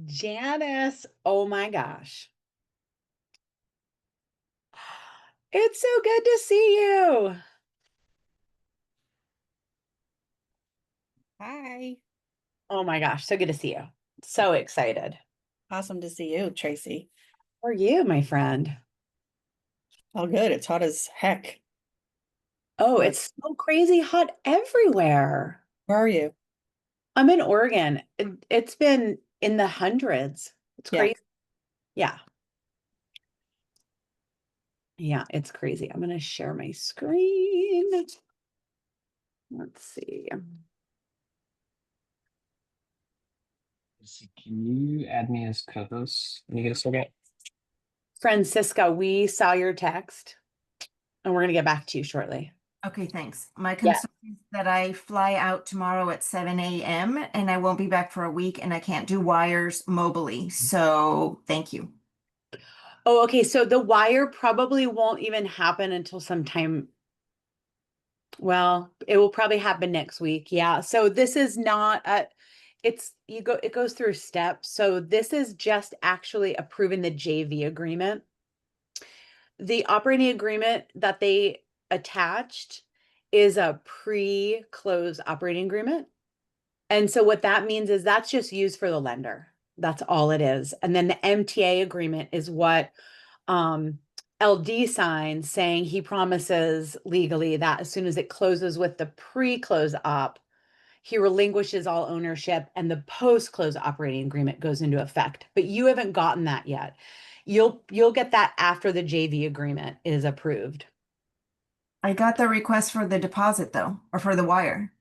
Janice, oh my gosh. It's so good to see you. Hi. Oh my gosh, so good to see you. So excited. Awesome to see you, Tracy. How are you, my friend? All good. It's hot as heck. Oh, But it's so crazy hot everywhere. where are you? I'm in Oregon. It's been in the hundreds. It's Yeah. crazy. Yeah. Yeah, it's crazy. I'm going to share my screen. Let's see. Can you add me as co-host when you get a second? Francisca, we saw your text and we're going to get back to you shortly. Okay, thanks. My Yeah. concern is that I fly out tomorrow at 7 a.m. and I won't be back for a week and I can't do wires mobily. So thank you. Oh, okay. So the wire probably won't even happen until sometime. Well, it will probably happen next week. Yeah. So this is not it goes through steps. So this is just actually approving the JV agreement. The operating agreement that they attached is a pre-close operating agreement. And so what that means is that's just used for the lender. That's all it is. And then the MTA agreement is what LD signs saying he promises legally that as soon as it closes with the pre-close op, he relinquishes all ownership and the post-close operating agreement goes into effect. But you haven't gotten that yet. You'll get that after the JV agreement is approved. I got the request for the deposit though, or for the wire.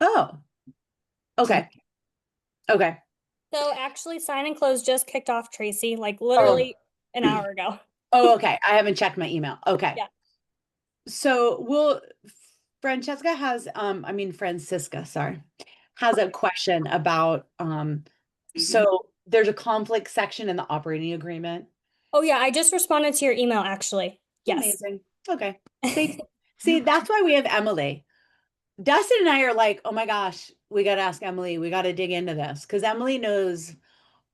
Oh, To okay. Okay. So actually, sign and close just kicked off, Tracy, like Oh, literally an hour ago. oh, okay. I haven't checked my email. Okay. Yeah. So Francesca has I mean Francisca, sorry, has a question about so there's a conflict section in the operating agreement. Oh yeah, I just responded to your email actually. Yes. Amazing. Okay. See, that's why we have Emily. Dustin and I are like, oh my gosh, we got to ask Emily. We got to dig into this because Emily knows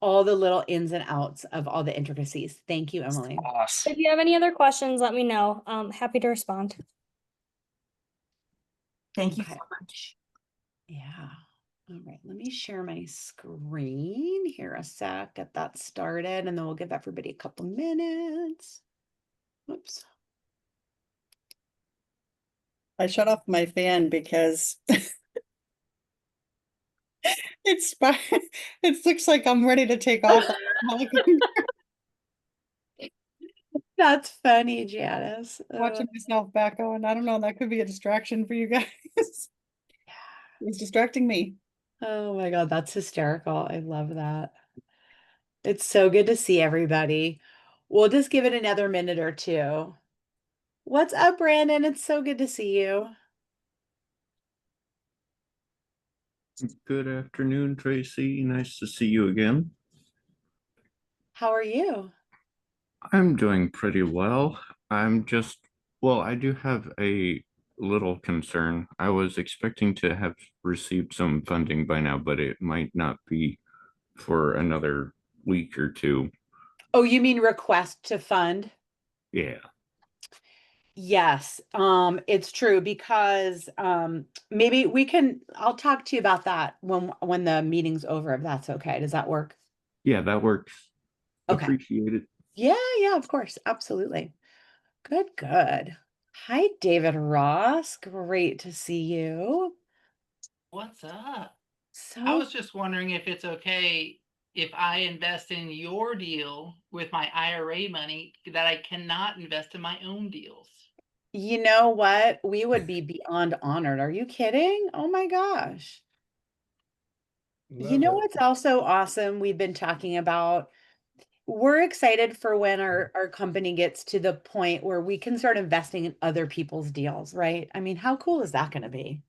all the little ins and outs of all the intricacies. Thank you, Emily. Awesome. If you have any other questions, let me know. Happy to respond. Thank you Okay. so much. Yeah. All right. Let me share my screen here a sec, get that started, and then we'll give everybody a couple minutes. Whoops. I shut off my fan because it's it looks like I'm ready to take off. I'm That's funny, Janice. watching myself back going, I don't know, that could be a distraction for you guys. It's distracting me. Oh my God, that's hysterical. I love that. It's so good to see everybody. We'll just give it another minute or two. What's up, Brandon? It's so good to see you. Good afternoon, Tracy. Nice to see you again. How are you? I'm doing pretty well. Well, I do have a little concern. I was expecting to have received some funding by now, but it might not be for another week or two. Oh, you mean request to fund? Yeah. Yes, it's true because maybe I'll talk to you about that when the meeting's over, if that's okay. Does that work? Yeah, that works. Okay. Appreciate it. Yeah, yeah, of course. Absolutely. Good, good. Hi, David Ross. Great to see you. What's up? I So was just wondering if it's okay if I invest in your deal with my IRA money that I cannot invest in my own deals. you know what? We would be beyond honored. Are you kidding? Oh my gosh. You know what's also awesome we've been talking about? We're excited for when our company gets to the point where we can start investing in other people's deals, right? I mean, how cool is that going to be?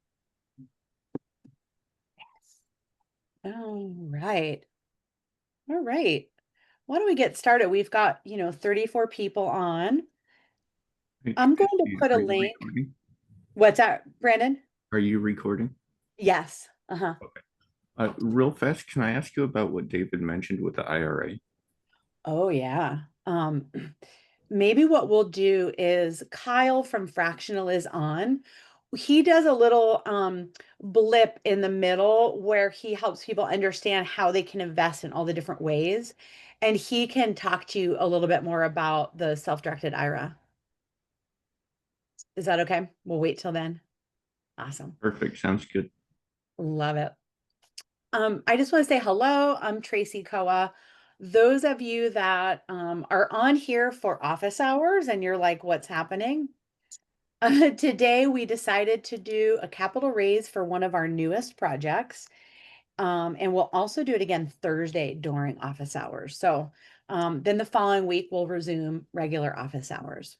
All right. All right. Why don't we get started? We've got, 34 people on. Hey, I'm going to Tracy, put a are you link. recording? What's that, Brandon? Are you recording? Yes. Uh-huh. Okay. Real fast, can I ask you about what David mentioned with the IRA? Oh, yeah. Maybe what we'll do is Kyle from Fractional is on. He does a little blip in the middle where he helps people understand how they can invest in all the different ways. And he can talk to you a little bit more about the self-directed IRA. Is that okay? We'll wait till then. Awesome. Perfect. Sounds good. Love it. I just want to say hello. I'm Tracy Koa. Those of you that are on here for office hours and you're like, what's happening? Today we decided to do a capital raise for one of our newest projects. And we'll also do it again Thursday during office hours. So then the following week we'll resume regular office hours.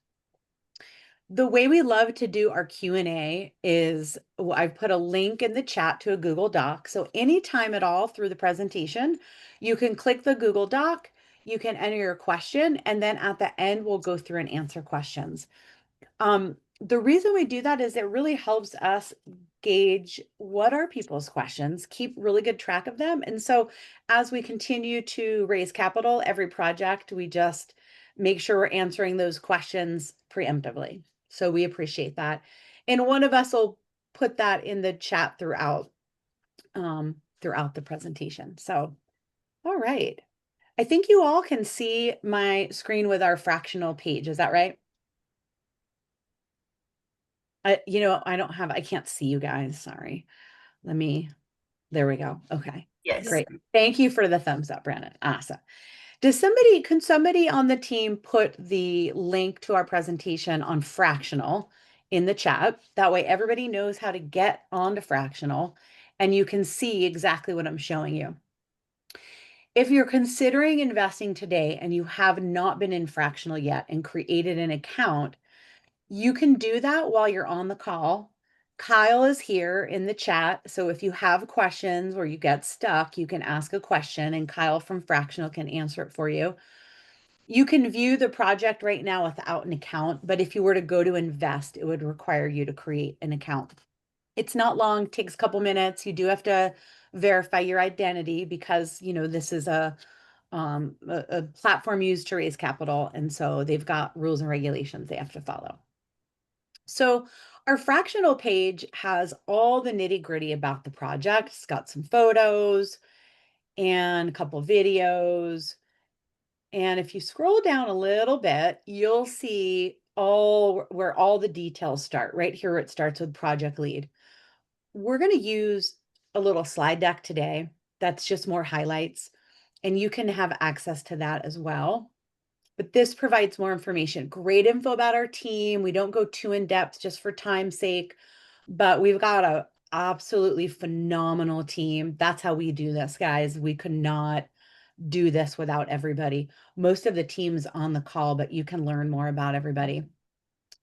The way we love to do our Q&A is I've put a link in the chat to a Google Doc. So anytime at all through the presentation, you can click the Google Doc, you can enter your question, and then at the end, we'll go through and answer questions. The reason we do that is it really helps us gauge what are people's questions, keep really good track of them. And so as we continue to raise capital, every project, we just make sure we're answering those questions preemptively. So we appreciate that. And one of us will put that in the chat throughout the presentation. So, all right. I think you all can see my screen with our fractional page. Is that right? I can't see you guys. Sorry. There we go. Okay. Yes. Great. Thank you for the thumbs up, Brandon. Awesome. Can somebody on the team put the link to our presentation on Fractional in the chat? That way everybody knows how to get onto Fractional and you can see exactly what I'm showing you. If you're considering investing today and you have not been in Fractional yet and created an account, you can do that while you're on the call. Kyle is here in the chat. So if you have questions or you get stuck, you can ask a question and Kyle from Fractional can answer it for you. You can view the project right now without an account, but if you were to go to invest, it would require you to create an account. It's not long, takes a couple minutes. You do have to verify your identity because, this is a platform used to raise capital. And so they've got rules and regulations they have to follow. So our fractional page has all the nitty gritty about the project. It's got some photos and a couple videos. And if you scroll down a little bit, you'll see where all the details start. Right here, it starts with project lead. We're going to use a little slide deck today. That's just more highlights. And you can have access to that as well. But this provides more information. Great info about our team. We don't go too in depth just for time's sake, but we've got a absolutely phenomenal team. That's how we do this, guys. We could not do this without everybody. Most of the team's on the call, but you can learn more about everybody.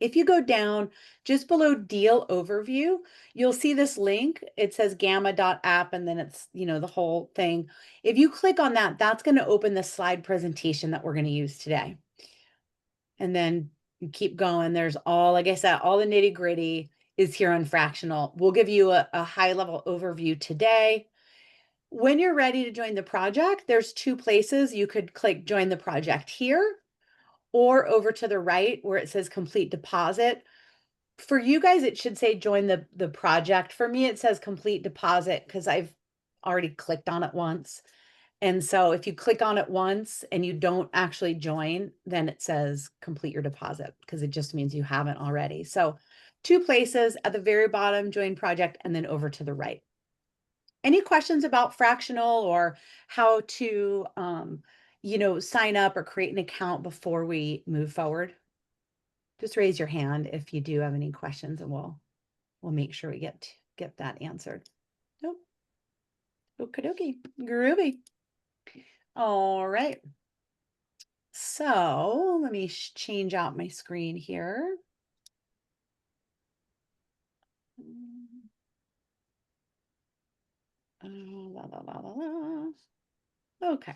If you go down just below deal overview, you'll see this link. It says gamma.app and then it's, the whole thing. If you click on that, that's going to open the slide presentation that we're going to use today. And then you keep going. There's like I said, all the nitty gritty is here on Fractional. We'll give you a high level overview today. When you're ready to join the project, there's two places. You could click join the project here or over to the right where it says complete deposit. For you guys, it should say join the project. For me, it says complete deposit because I've already clicked on it once. And so if you click on it once and you don't actually join, then it says complete your deposit because it just means you haven't already. So two places at the very bottom, join project, and then over to the right. Any questions about Fractional or how to, sign up or create an account before we move forward? Just raise your hand if you do have any questions and we'll make sure we get that answered. Nope. Okie dokie. Groovy. All right. So let me change out my screen here. Okay.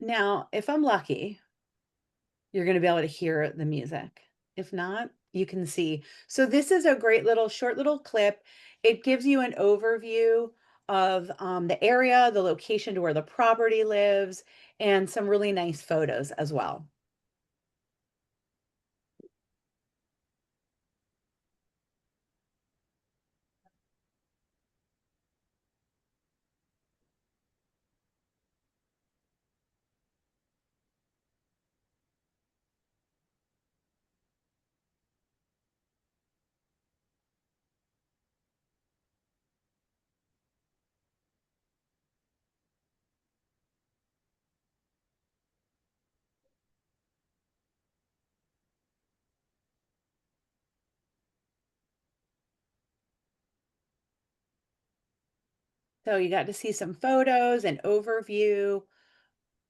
Now, if I'm lucky, you're going to be able to hear the music. If not, you can see. So this is a great little short little clip. It gives you an overview of the area, the location to where the property lives, and some really nice photos as well. So you got to see some photos and overview.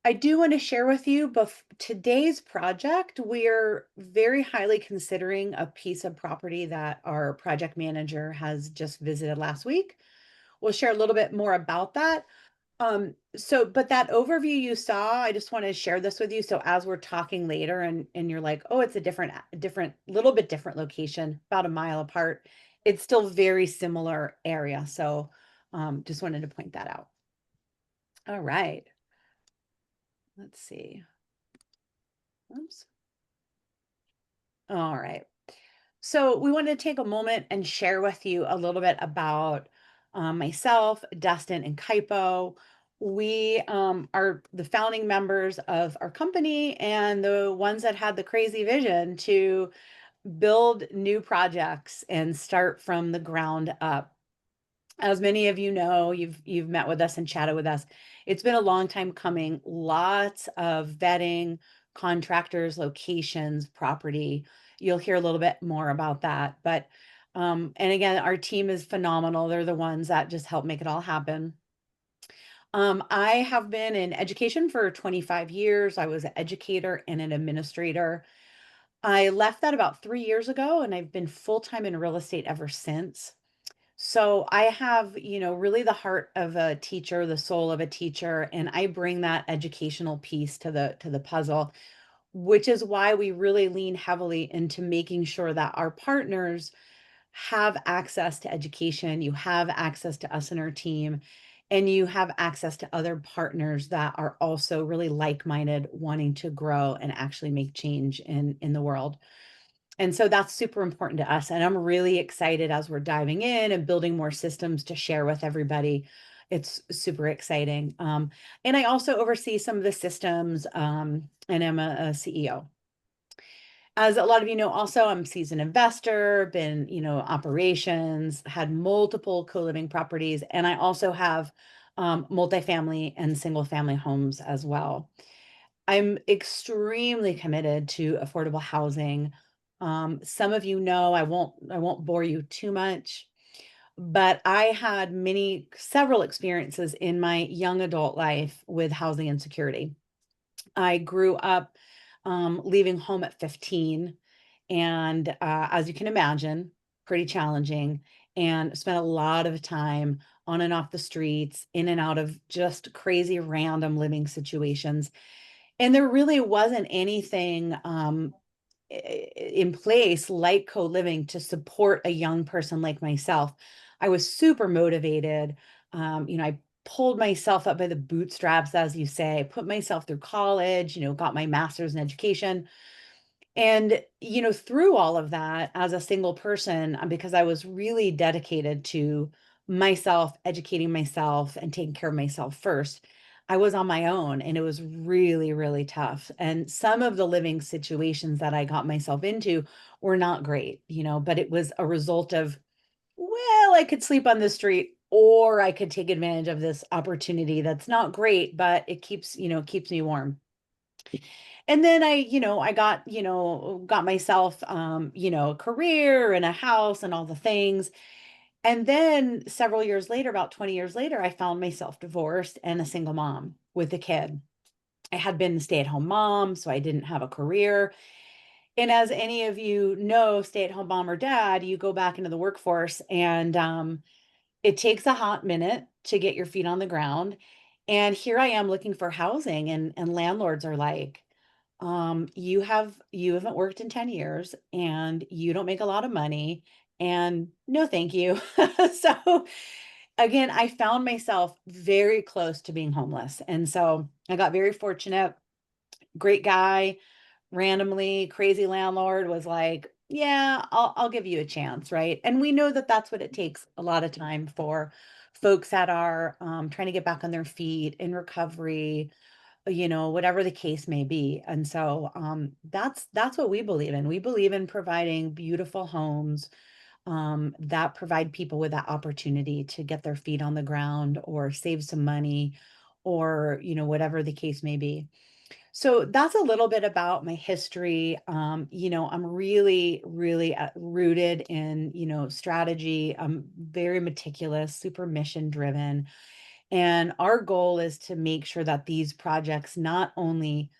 I do want to share with you, today's project, we're very highly considering a piece of property that our project manager has just visited last week. We'll share a little bit more about that. But that overview you saw, I just want to share this with you. So as we're talking later and you're like, oh, it's a little bit different location, about a mile apart. It's still very similar area. So just wanted to point that out. All right. Let's see. Oops. All right. So we want to take a moment and share with you a little bit about myself, Dustin, and Kaipo. We are the founding members of our company and the ones that had the crazy vision to build new projects and start from the ground up. As many of you know, you've met with us and chatted with us. It's been a long time coming. Lots of vetting, contractors, locations, property. You'll hear a little bit more about that. But and again, our team is phenomenal. They're the ones that just help make it all happen. I have been in education for 25 years. I was an educator and an administrator. I left that about 3 years ago, and I've been full-time in real estate ever since. So I have, really the heart of a teacher, the soul of a teacher, and I bring that educational piece to the puzzle, which is why we really lean heavily into making sure that our partners have access to education, you have access to us and our team, and you have access to other partners that are also really like-minded, wanting to grow and actually make change in the world. And so that's super important to us. And I'm really excited as we're diving in and building more systems to share with everybody. It's super exciting. And I also oversee some of the systems, and I'm a CEO. As a lot of you know, also, I'm a seasoned investor, been, operations, had multiple co-living properties, and I also have multifamily and single family homes as well. I'm extremely committed to affordable housing. Some of you know, I won't bore you too much, but I had several experiences in my young adult life with housing insecurity. I grew up leaving home at 15, and as you can imagine, pretty challenging, and spent a lot of time on and off the streets, in and out of just crazy random living situations. And there really wasn't anything in place like co-living to support a young person like myself. I was super motivated. I pulled myself up by the bootstraps, as you say, put myself through college, got my master's in education. And, through all of that as a single person, because I was really dedicated to myself, educating myself and taking care of myself first, I was on my own and it was really, really tough. And some of the living situations that I got myself into were not great, but it was a result of, well, I could sleep on the street or I could take advantage of this opportunity that's not great, but it keeps me warm. And then I got myself, a career and a house and all the things. And then several years later, about 20 years later, I found myself divorced and a single mom with a kid. I had been a stay-at-home mom, so I didn't have a career. And as any of you know, stay-at-home mom or dad, you go back into the workforce and it takes a hot minute to get your feet on the ground. And here I am looking for housing and landlords are like, you haven't worked in 10 years and you don't make a lot of money and no thank you. So again, I found myself very close to being homeless. And so I got very fortunate. Great guy, randomly crazy landlord was like, yeah, I'll give you a chance, right? And we know that that's what it takes a lot of time for folks that are trying to get back on their feet in recovery, whatever the case may be. And so that's what we believe in. We believe in providing beautiful homes that provide people with that opportunity to get their feet on the ground or save some money or, whatever the case may be. So that's a little bit about my history. I'm really, really rooted in, strategy. I'm very meticulous, super mission driven. And our goal is to make sure that these projects not only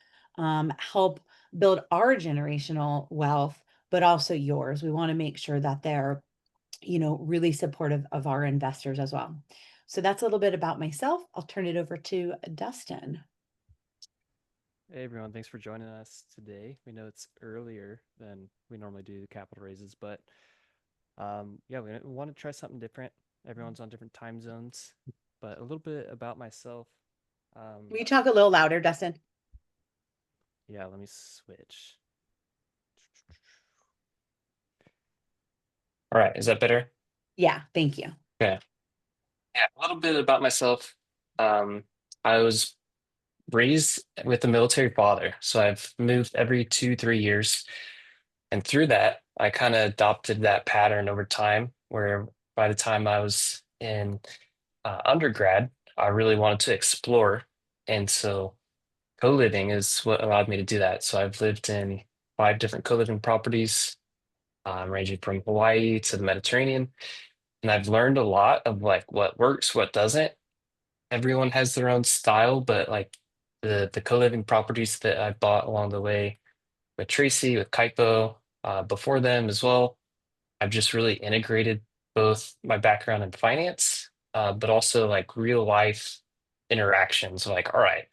help build our generational wealth, but also yours. We want to make sure that they're, really supportive of our investors as well. So that's a little bit about myself. I'll turn it over to Dustin. Hey everyone, thanks for joining us today. We know it's earlier than we normally do the capital raises, but yeah, we want to try something different. Everyone's on different time zones, but a little bit about myself. Will you talk a little louder, Dustin? Yeah, let me switch. All right, is that better? Yeah, thank you. Yeah. Yeah, a little bit about myself. I was raised with a military father, so I've moved every 2, 3 years. And through that, I kind of adopted that pattern over time, where by the time I was in undergrad, I really wanted to explore. And so co-living is what allowed me to do that. So I've lived in 5 different co-living properties, ranging from Hawaii to the Mediterranean. And I've learned a lot of like what works, what doesn't. Everyone has their own style, but like the co-living properties that I bought along the way with Tracy, with Kaipo, before them as well, I've just really integrated both my background in finance, but also like real life interactions. Like, all right,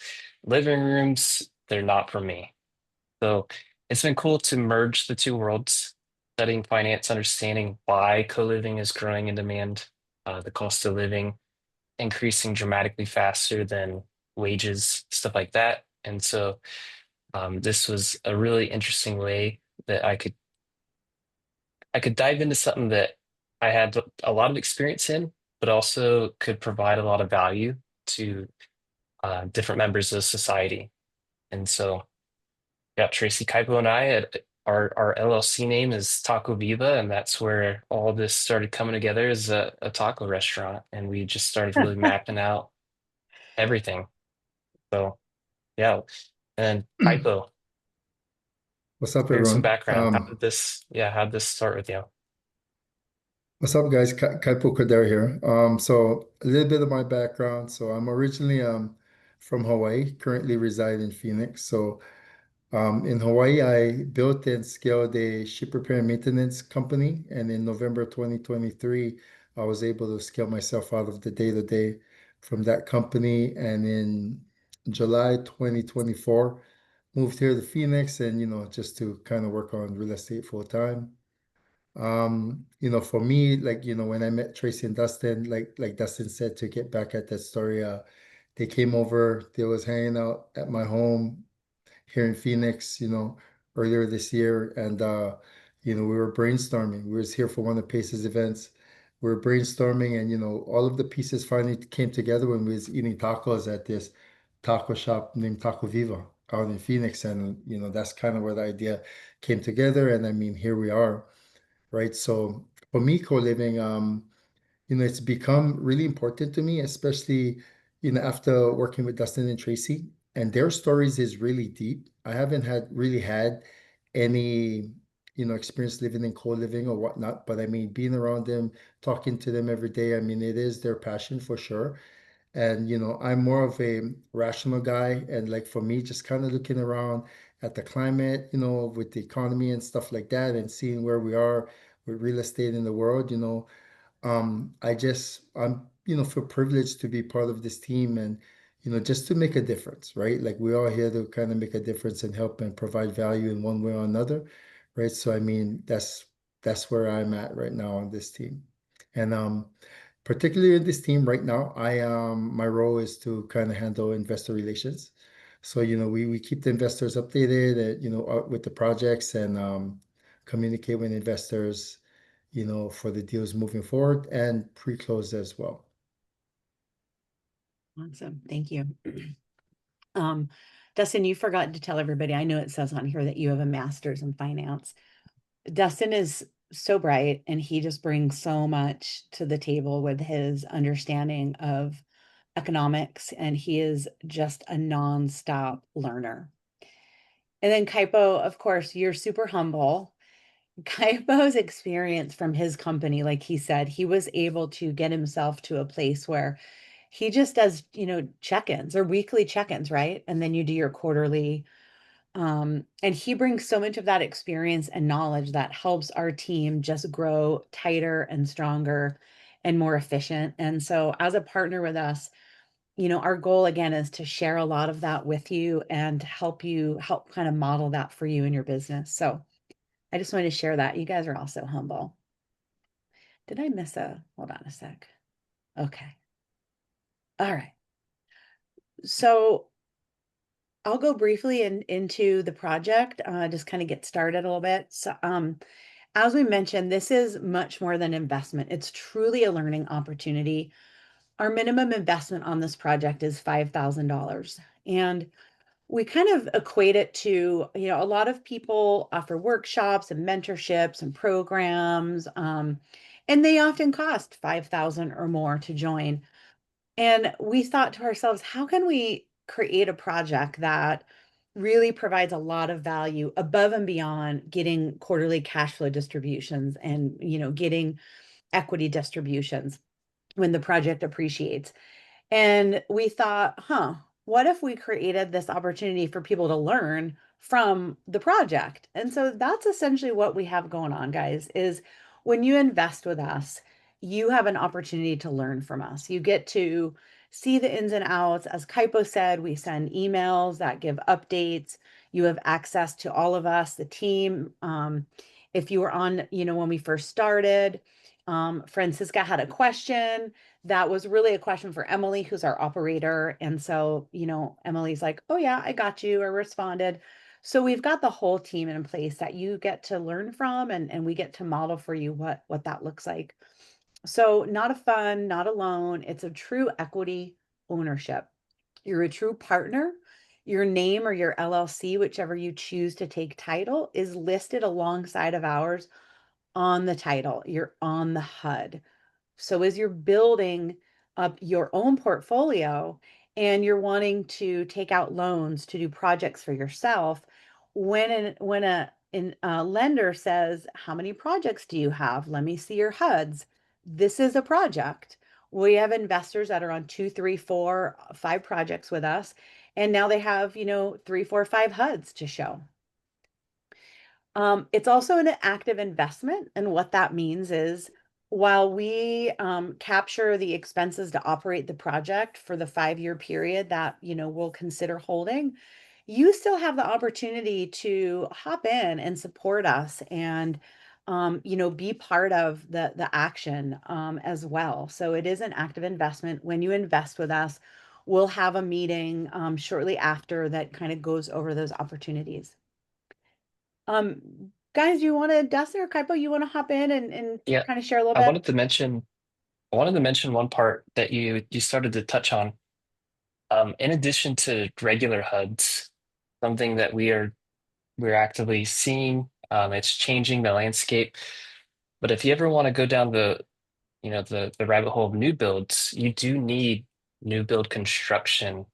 living rooms, they're not for me. So it's been cool to merge the two worlds, studying finance, understanding why co-living is growing in demand, the cost of living increasing dramatically faster than wages, stuff like that. And so this was a really interesting way that I could dive into something that I had a lot of experience in, but also could provide a lot of value to different members of society. And so, yeah, Tracy Kaipo and I, our LLC name is Taco Viva, and that's where all this started coming together as a taco restaurant. And we just started really mapping out everything. So, yeah. And Kaipo, What's up, here's some everyone? background. How did this start with you? What's up, guys? Kaipo Kader here. So a little bit of my background. So I'm originally from Hawaii, currently reside in Phoenix. So in Hawaii, I built and scaled a ship repair and maintenance company. And in November 2023, I was able to scale myself out of the day-to-day from that company. And in July 2024, moved here to Phoenix and, just to kind of work on real estate full time. For me, like, when I met Tracy and Dustin, like Dustin said, to get back at that story, they came over, they was hanging out at my home here in Phoenix, earlier this year. And we were brainstorming. We was here for one of Pace's events. We were brainstorming and all of the pieces finally came together when we was eating tacos at this taco shop named Taco Viva out in Phoenix. And that's kind of where the idea came together. And I mean, here we are, right? So for me, co-living, it's become really important to me, especially, after working with Dustin and Tracy, and their stories is really deep. I haven't really had any, experience living in co-living or whatnot, but I mean, being around them, talking to them every day, I mean, it is their passion for sure. And, I'm more of a rational guy. And like for me, just kind of looking around at the climate, with the economy and stuff like that, and seeing where we are with real estate in the world, I'm feel privileged to be part of this team and, just to make a difference, right? Like we're all here to kind of make a difference and help and provide value in one way or another, right? So I mean, that's where I'm at right now on this team. And particularly in this team right now, my role is to kind of handle investor relations. So, we keep the investors updated, with the projects and communicate with investors, for the deals moving forward and pre-close as well. Awesome. Thank you. Dustin, you forgot to tell everybody, I know it says on here that you have a master's in finance. Dustin is so bright and he just brings so much to the table with his understanding of economics, and he is just a nonstop learner. And then Kaipo, of course, you're super humble. Kaipo's experience from his company, like he said, he was able to get himself to a place where he just does, check-ins or weekly check-ins, right? And then you do your quarterly. And he brings so much of that experience and knowledge that helps our team just grow tighter and stronger and more efficient. And so as a partner with us, our goal again is to share a lot of that with you and help kind of model that for you in your business. So I just wanted to share that. You guys are all so humble. Did I miss hold on a sec. Okay. All right. So I'll go briefly into the project, just kind of get started a little bit. So, as we mentioned, this is much more than investment. It's truly a learning opportunity. Our minimum investment on this project is $5,000. And we kind of equate it to, a lot of people offer workshops and mentorships and programs, and they often cost 5,000 or more to join. And we thought to ourselves, how can we create a project that really provides a lot of value above and beyond getting quarterly cash flow distributions and, getting equity distributions when the project appreciates? And we thought, what if we created this opportunity for people to learn from the project? And so that's essentially what we have going on, guys, is when you invest with us, you have an opportunity to learn from us. You get to see the ins and outs. As Kaipo said, we send emails that give updates. You have access to all of us, the team. If you were on, when we first started, Francisca had a question that was really a question for Emily, who's our operator. And so, Emily's like, oh yeah, I got you, or responded. So we've got the whole team in place that you get to learn from, and we get to model for you what that looks like. So not a fund, not alone. It's a true equity ownership. You're a true partner. Your name or your LLC, whichever you choose to take title, is listed alongside of ours on the title. You're on the HUD. So as you're building up your own portfolio and you're wanting to take out loans to do projects for yourself, when a lender says, how many projects do you have? Let me see your HUDs. This is a project. We have investors that are on 2, 3, 4, 5 projects with us, and now they have, 3, 4, 5 HUDs to show. It's also an active investment. And what that means is while we capture the expenses to operate the project for the 5-year period that, we'll consider holding, you still have the opportunity to hop in and support us and, be part of the action as well. So it is an active investment. When you invest with us, we'll have a meeting shortly after that kind of goes over those opportunities. Guys, Dustin or Kaipo, you want to hop in and Yeah, kind of share a little I bit? wanted to mention one part that you started to touch on. In addition to regular HUDs, something that we're actively seeing, it's changing the landscape. But if you ever want to go down the rabbit hole of new builds, you do need new build construction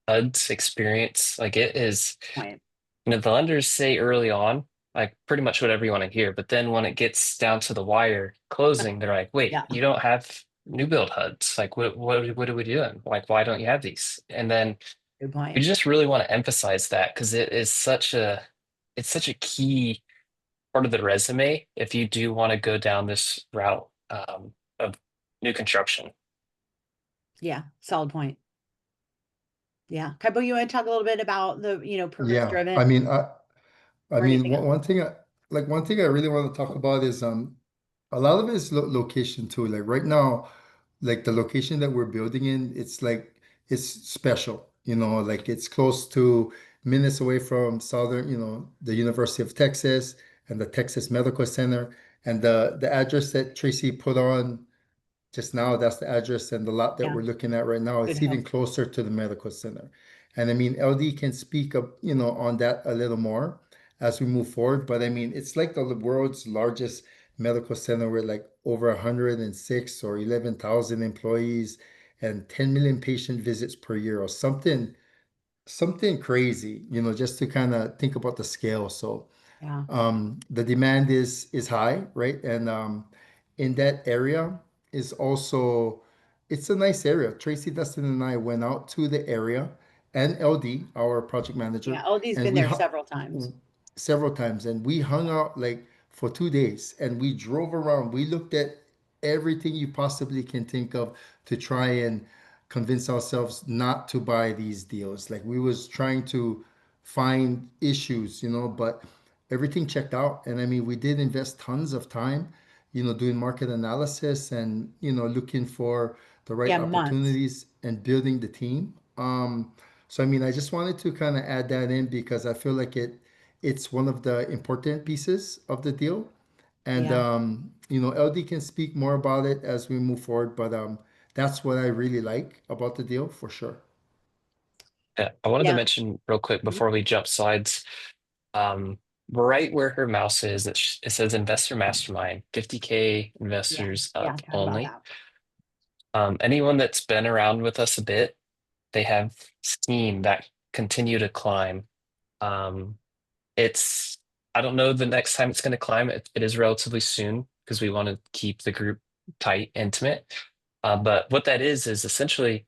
HUDs experience. Like it is, Point. the lenders say early on, like pretty much whatever you want to hear. But then when it gets down to the wire closing, they're like, wait, Yeah. you don't have new build HUDs. Like what are we doing? Like, why don't you have these? And then Good we point. just really want to emphasize that because it's such a key part of the resume if you do want to go down this route of new construction. Yeah, solid point. Yeah. Kaibo, you want to talk a little bit about the, purpose Yeah, driven I mean, I or mean, anything else? one thing I really want to talk about is a lot of it is location too. Like right now, like the location that we're building in, it's like it's special, like it's close to minutes away from Southern, the University of Texas and the Texas Medical Center. And the address that Tracy put on just now, that's the address, and the lot that Yeah. we're looking at right now, Good it's even help. closer to the medical center. And I mean, LD can speak up, on that a little more as we move forward. But I mean, it's like the world's largest medical center with like over 106 or 11,000 employees and 10 million patient visits per year or something crazy, just to kind of think about the scale. So Yeah. the demand is high, right? And in that area is also it's a nice area. Tracy, Dustin, and I went out to the area, and LD, our project manager, Yeah. LD's and been there several times. several times, and we hung out like for 2 days, and we drove around. We looked at everything you possibly can think of to try and convince ourselves not to buy these deals. Like we was trying to find issues, but everything checked out. And I mean, we did invest tons of time, doing market analysis and, looking for the right Yeah. Months. opportunities and building the team. So I mean, I just wanted to kind of add that in because I feel like it's one of the important pieces of the deal. And Yeah. LD can speak more about it as we move forward, but that's what I really like about the deal for sure. Yeah, I wanted to Yeah. mention real quick Mhm. before we jump slides. Um, right where her mouse is, it says Investor Mastermind, 50K Yeah. investors Yeah. up Talk about only. that. Anyone that's been around with us a bit, they have seen that continue to climb. Um, it's, I don't know the next time it's going to climb. It is relatively soon because we want to keep the group tight, intimate. But what that is essentially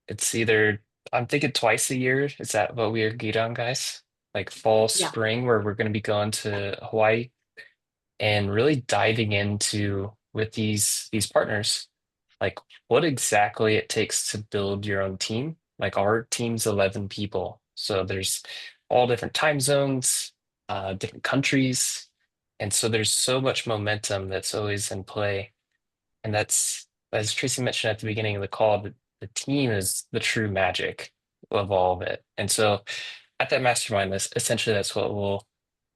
it's either I'm thinking twice a year. Is that what we agreed on, guys? Like fall, Yeah. spring, where we're going to be going to Hawaii and really diving into with these partners, like what exactly it takes to build your own team. Like our team's 11 people, so there's all different time zones, different countries, and so there's so much momentum that's always in play. And that's, as Tracy mentioned at the beginning of the call, the team is the true magic of all of it. And so at that mastermind, essentially that's what we'll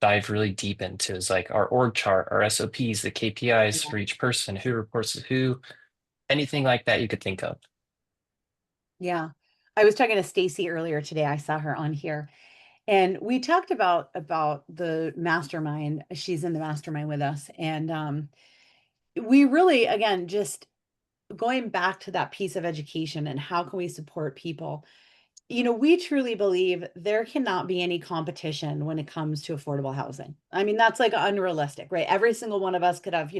dive really deep into is like our org chart, our SOPs, the KPIs Yeah. for each person, who reports to who, anything like that you could think of. Yeah. I was talking to Stacy earlier today. I saw her on here. And we talked about the mastermind. She's in the mastermind with us. And we really, again, just going back to that piece of education and how can we support people. We truly believe there cannot be any competition when it comes to affordable housing. I mean, that's like unrealistic, right? Every single one of us could have,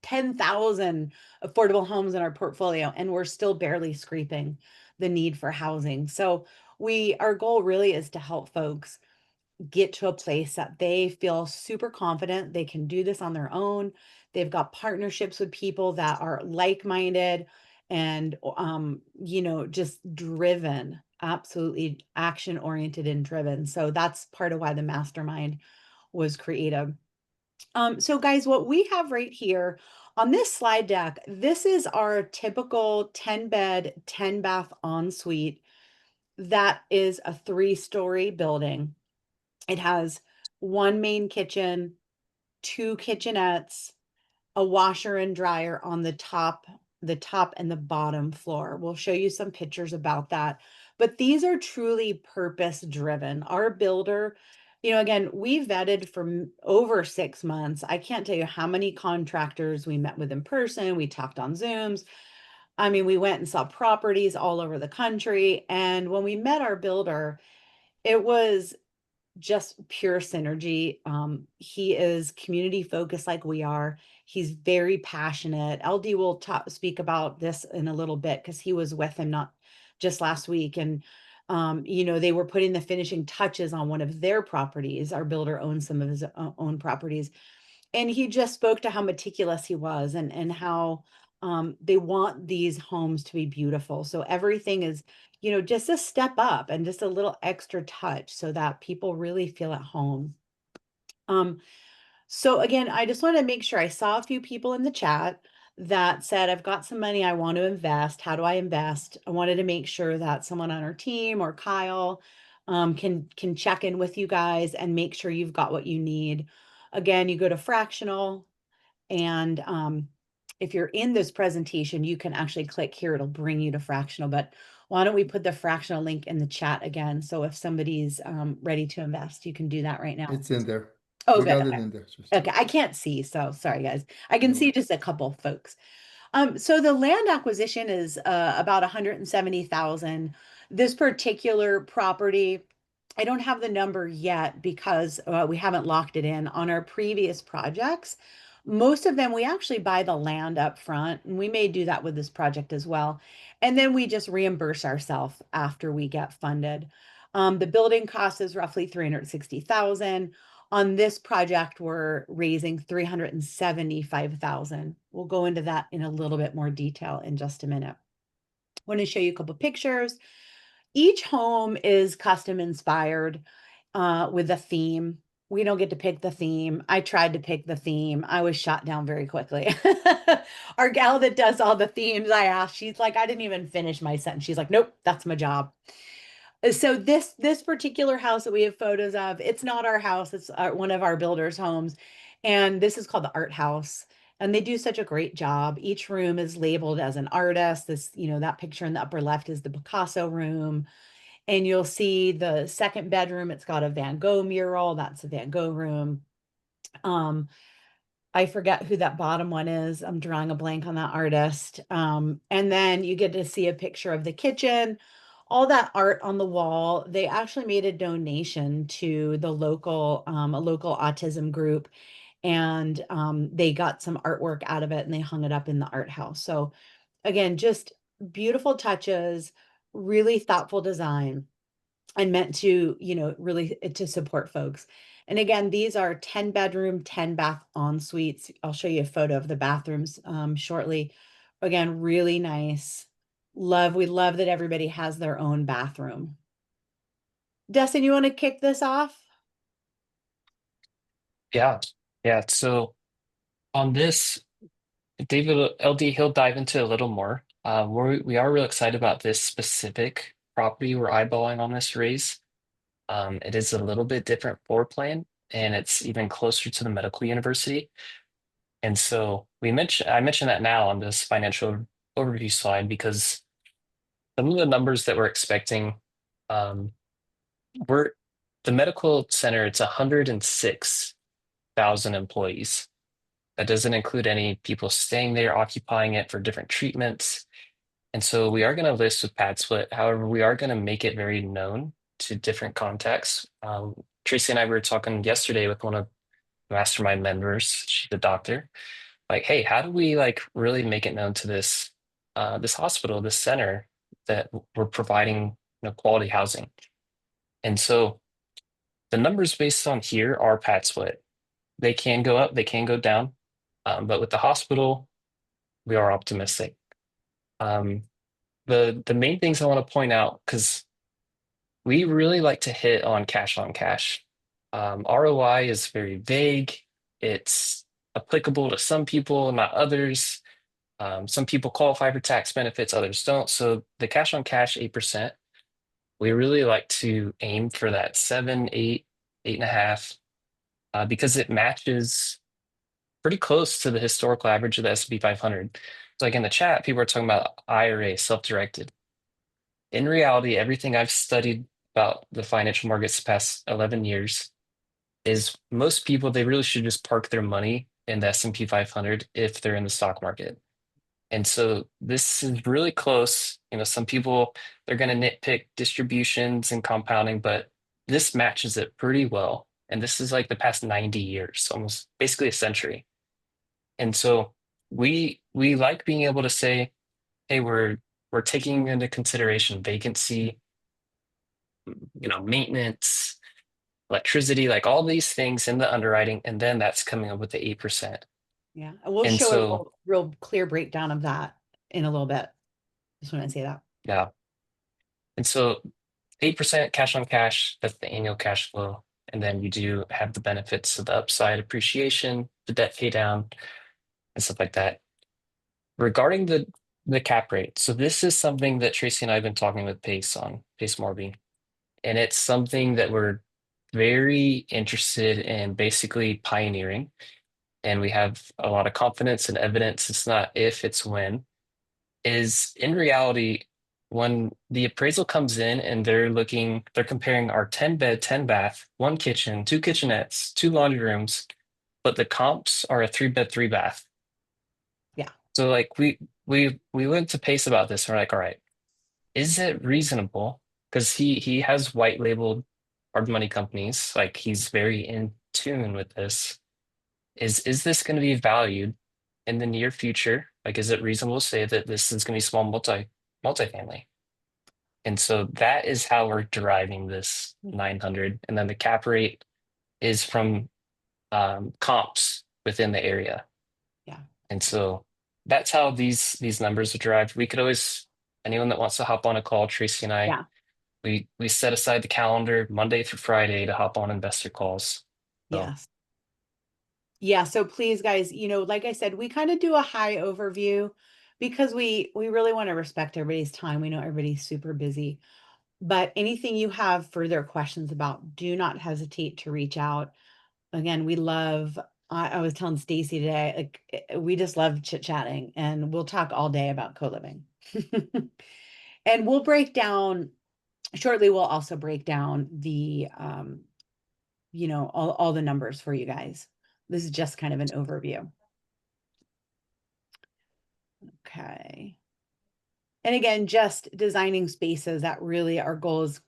10,000 affordable homes in our portfolio, and we're still barely scraping the need for housing. So our goal really is to help folks get to a place that they feel super confident they can do this on their own. They've got partnerships with people that are like-minded and just driven, absolutely action oriented and driven. So that's part of why the mastermind was created. So guys, what we have right here on this slide deck, this is our typical 10 bed, 10 bath ensuite. That is a 3-story building. It has one main kitchen, 2 kitchenettes, a washer and dryer on the top and the bottom floor. We'll show you some pictures about that. But these are truly purpose driven. Our builder, again, we vetted for over 6 months. I can't tell you how many contractors we met with in person. We talked on Zooms. I mean, we went and saw properties all over the country. And when we met our builder, it was just pure synergy. He is community focused like we are. He's very passionate. LD will speak about this in a little bit because he was with him not just last week. And, they were putting the finishing touches on one of their properties. Our builder owns some of his own properties. And he just spoke to how meticulous he was and how They want these homes to be beautiful. So everything is, just a step up and just a little extra touch so that people really feel at home. So again, I just want to make sure I saw a few people in the chat that said, I've got some money I want to invest. How do I invest? I wanted to make sure that someone on our team or Kyle can check in with you guys and make sure you've got what you need. Again, you go to Fractional, and if you're in this presentation, you can actually click here. It'll bring you to Fractional. But why don't we put the Fractional link in the chat again? So if somebody's ready to invest, you can do that right now. It's in there. Oh, We good. got it Okay. in there. Okay, I can't see, so sorry guys. I can No see worries. just a couple folks. So the land acquisition is about 170,000. This particular property, I don't have the number yet because we haven't locked it in. On our previous projects, most of them we actually buy the land up front, and we may do that with this project as well. And then we just reimburse ourselves after we get funded. The building cost is roughly 360,000. On this project, we're raising 375,000. We'll go into that in a little bit more detail in just a minute. I want to show you a couple pictures. Each home is custom inspired with a theme. We don't get to pick the theme. I tried to pick the theme. I was shot down very quickly. Our gal that does all the themes, I asked, she's like, I didn't even finish my sentence. She's like, nope, that's my job. So this particular house that we have photos of, it's not our house, it's one of our builders' homes, and this is called the art house, and they do such a great job. Each room is labeled as an artist. This, that picture in the upper left is the Picasso room, and you'll see the second bedroom, it's got a Van Gogh mural. That's a Van Gogh room. I forget who that bottom one is. I'm drawing a blank on that artist. And then you get to see a picture of the kitchen, all that art on the wall. They actually made a donation to the local, a local autism group, and they got some artwork out of it and they hung it up in the art house. So again, just beautiful touches, really thoughtful design, and meant to, really to support folks. And again, these are 10 bedroom, 10 bath en suites. I'll show you a photo of the bathrooms shortly. Again, really nice. We love that everybody has their own bathroom. Dustin, you want to kick this off? Yeah. Yeah. So on this, David LD, he'll dive into a little more. We are real excited about this specific property we're eyeballing on this raise. It is a little bit different floor plan, and it's even closer to the medical university. And so I mentioned that now on this financial overview slide because some of the numbers that we're expecting, we're the medical center, it's 106,000 employees. That doesn't include any people staying there, occupying it for different treatments. And so we are going to list with pad split. However, we are going to make it very known to different contacts. Tracy and I were talking yesterday with one of the mastermind members. She's a doctor. Like, hey, how do we really make it known to this this hospital, this center, that we're providing quality housing? And so the numbers based on here are pad split. They can go up, they can go down, but with the hospital, we are optimistic. The main things I want to point out, because we really like to hit on cash on cash. ROI is very vague. It's applicable to some people, not others. Some people qualify for tax benefits, others don't. So the cash on cash 8%, we really like to aim for that 7, 8, 8.5, because it matches pretty close to the historical average of the S&P 500. So like in the chat, people are talking about IRA, self-directed. In reality, everything I've studied about the financial markets the past 11 years is most people, they really should just park their money in the S&P 500 if they're in the stock market. And so this is really close. Some people, they're going to nitpick distributions and compounding, but this matches it pretty well. And this is like the past 90 years, almost basically a century. And so we like being able to say, hey, we're taking into consideration vacancy, maintenance, electricity, like all these things in the underwriting, and then that's coming up with the 8%. Yeah, and we'll And show a so, real clear breakdown of that in a little bit. Just want to say that. yeah. And so 8% cash on cash, that's the annual cash flow. And then you do have the benefits of the upside appreciation, the debt pay down, and stuff like that. Regarding the cap rate, so this is something that Tracy and I have been talking with Pace on, Pace Morby, and it's something that we're very interested in basically pioneering. And we have a lot of confidence and evidence. It's not if, it's when. Is in reality, when the appraisal comes in and they're comparing our 10 bed, 10 bath, one kitchen, two kitchenettes, two laundry rooms, but the comps are a 3 bed, 3 bath. Yeah. So like we went to Pace about this. And we're like, all right, is it reasonable? Because he has white labeled hard money companies. Like he's very in tune with this. Is this going to be valued in the near future? Like, is it reasonable to say that this is going to be small multifamily? And so that is how we're deriving this 900. And then the cap rate is from comps within the area. Yeah. And so that's how these numbers are derived. We could always, anyone that wants to hop on a call, Tracy and I, Yeah. we set aside the calendar Monday through Friday to hop on investor calls. So, Yes. Yeah, so please guys, like I said, we kind of do a high overview because we really want to respect everybody's time. We know everybody's super busy. But anything you have further questions about, do not hesitate to reach out. Again, we love, I was telling Stacy today, like we just love chit-chatting and we'll talk all day about co-living. And we'll break down shortly, we'll also break down the all the numbers for you guys. This is just kind of an overview. Okay. And again, just designing spaces that really our goal is,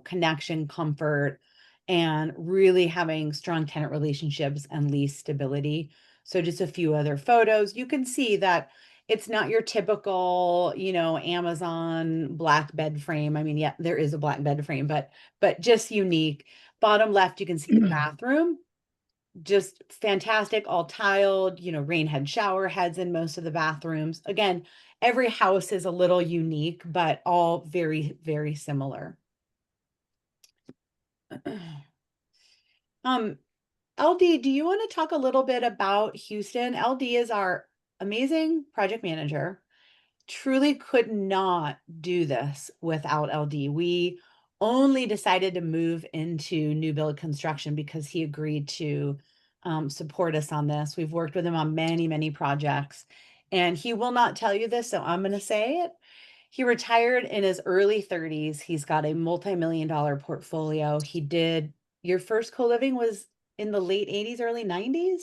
connection, comfort, and really having strong tenant relationships and lease stability. So just a few other photos. You can see that it's not your typical, Amazon black bed frame. I mean, yeah, there is a black bed frame, but just unique. Bottom left, you can see the bathroom. Just fantastic, all tiled, rain head shower heads in most of the bathrooms. Again, every house is a little unique, but all very, very similar. LD, do you want to talk a little bit about Houston? LD is our amazing project manager. Truly could not do this without LD. We only decided to move into new build construction because he agreed to support us on this. We've worked with him on many, many projects, and he will not tell you this, so I'm going to say it. He retired in his early 30s. He's got a multi-million-dollar portfolio. He did, your first co-living was in the late 80s, early 90s?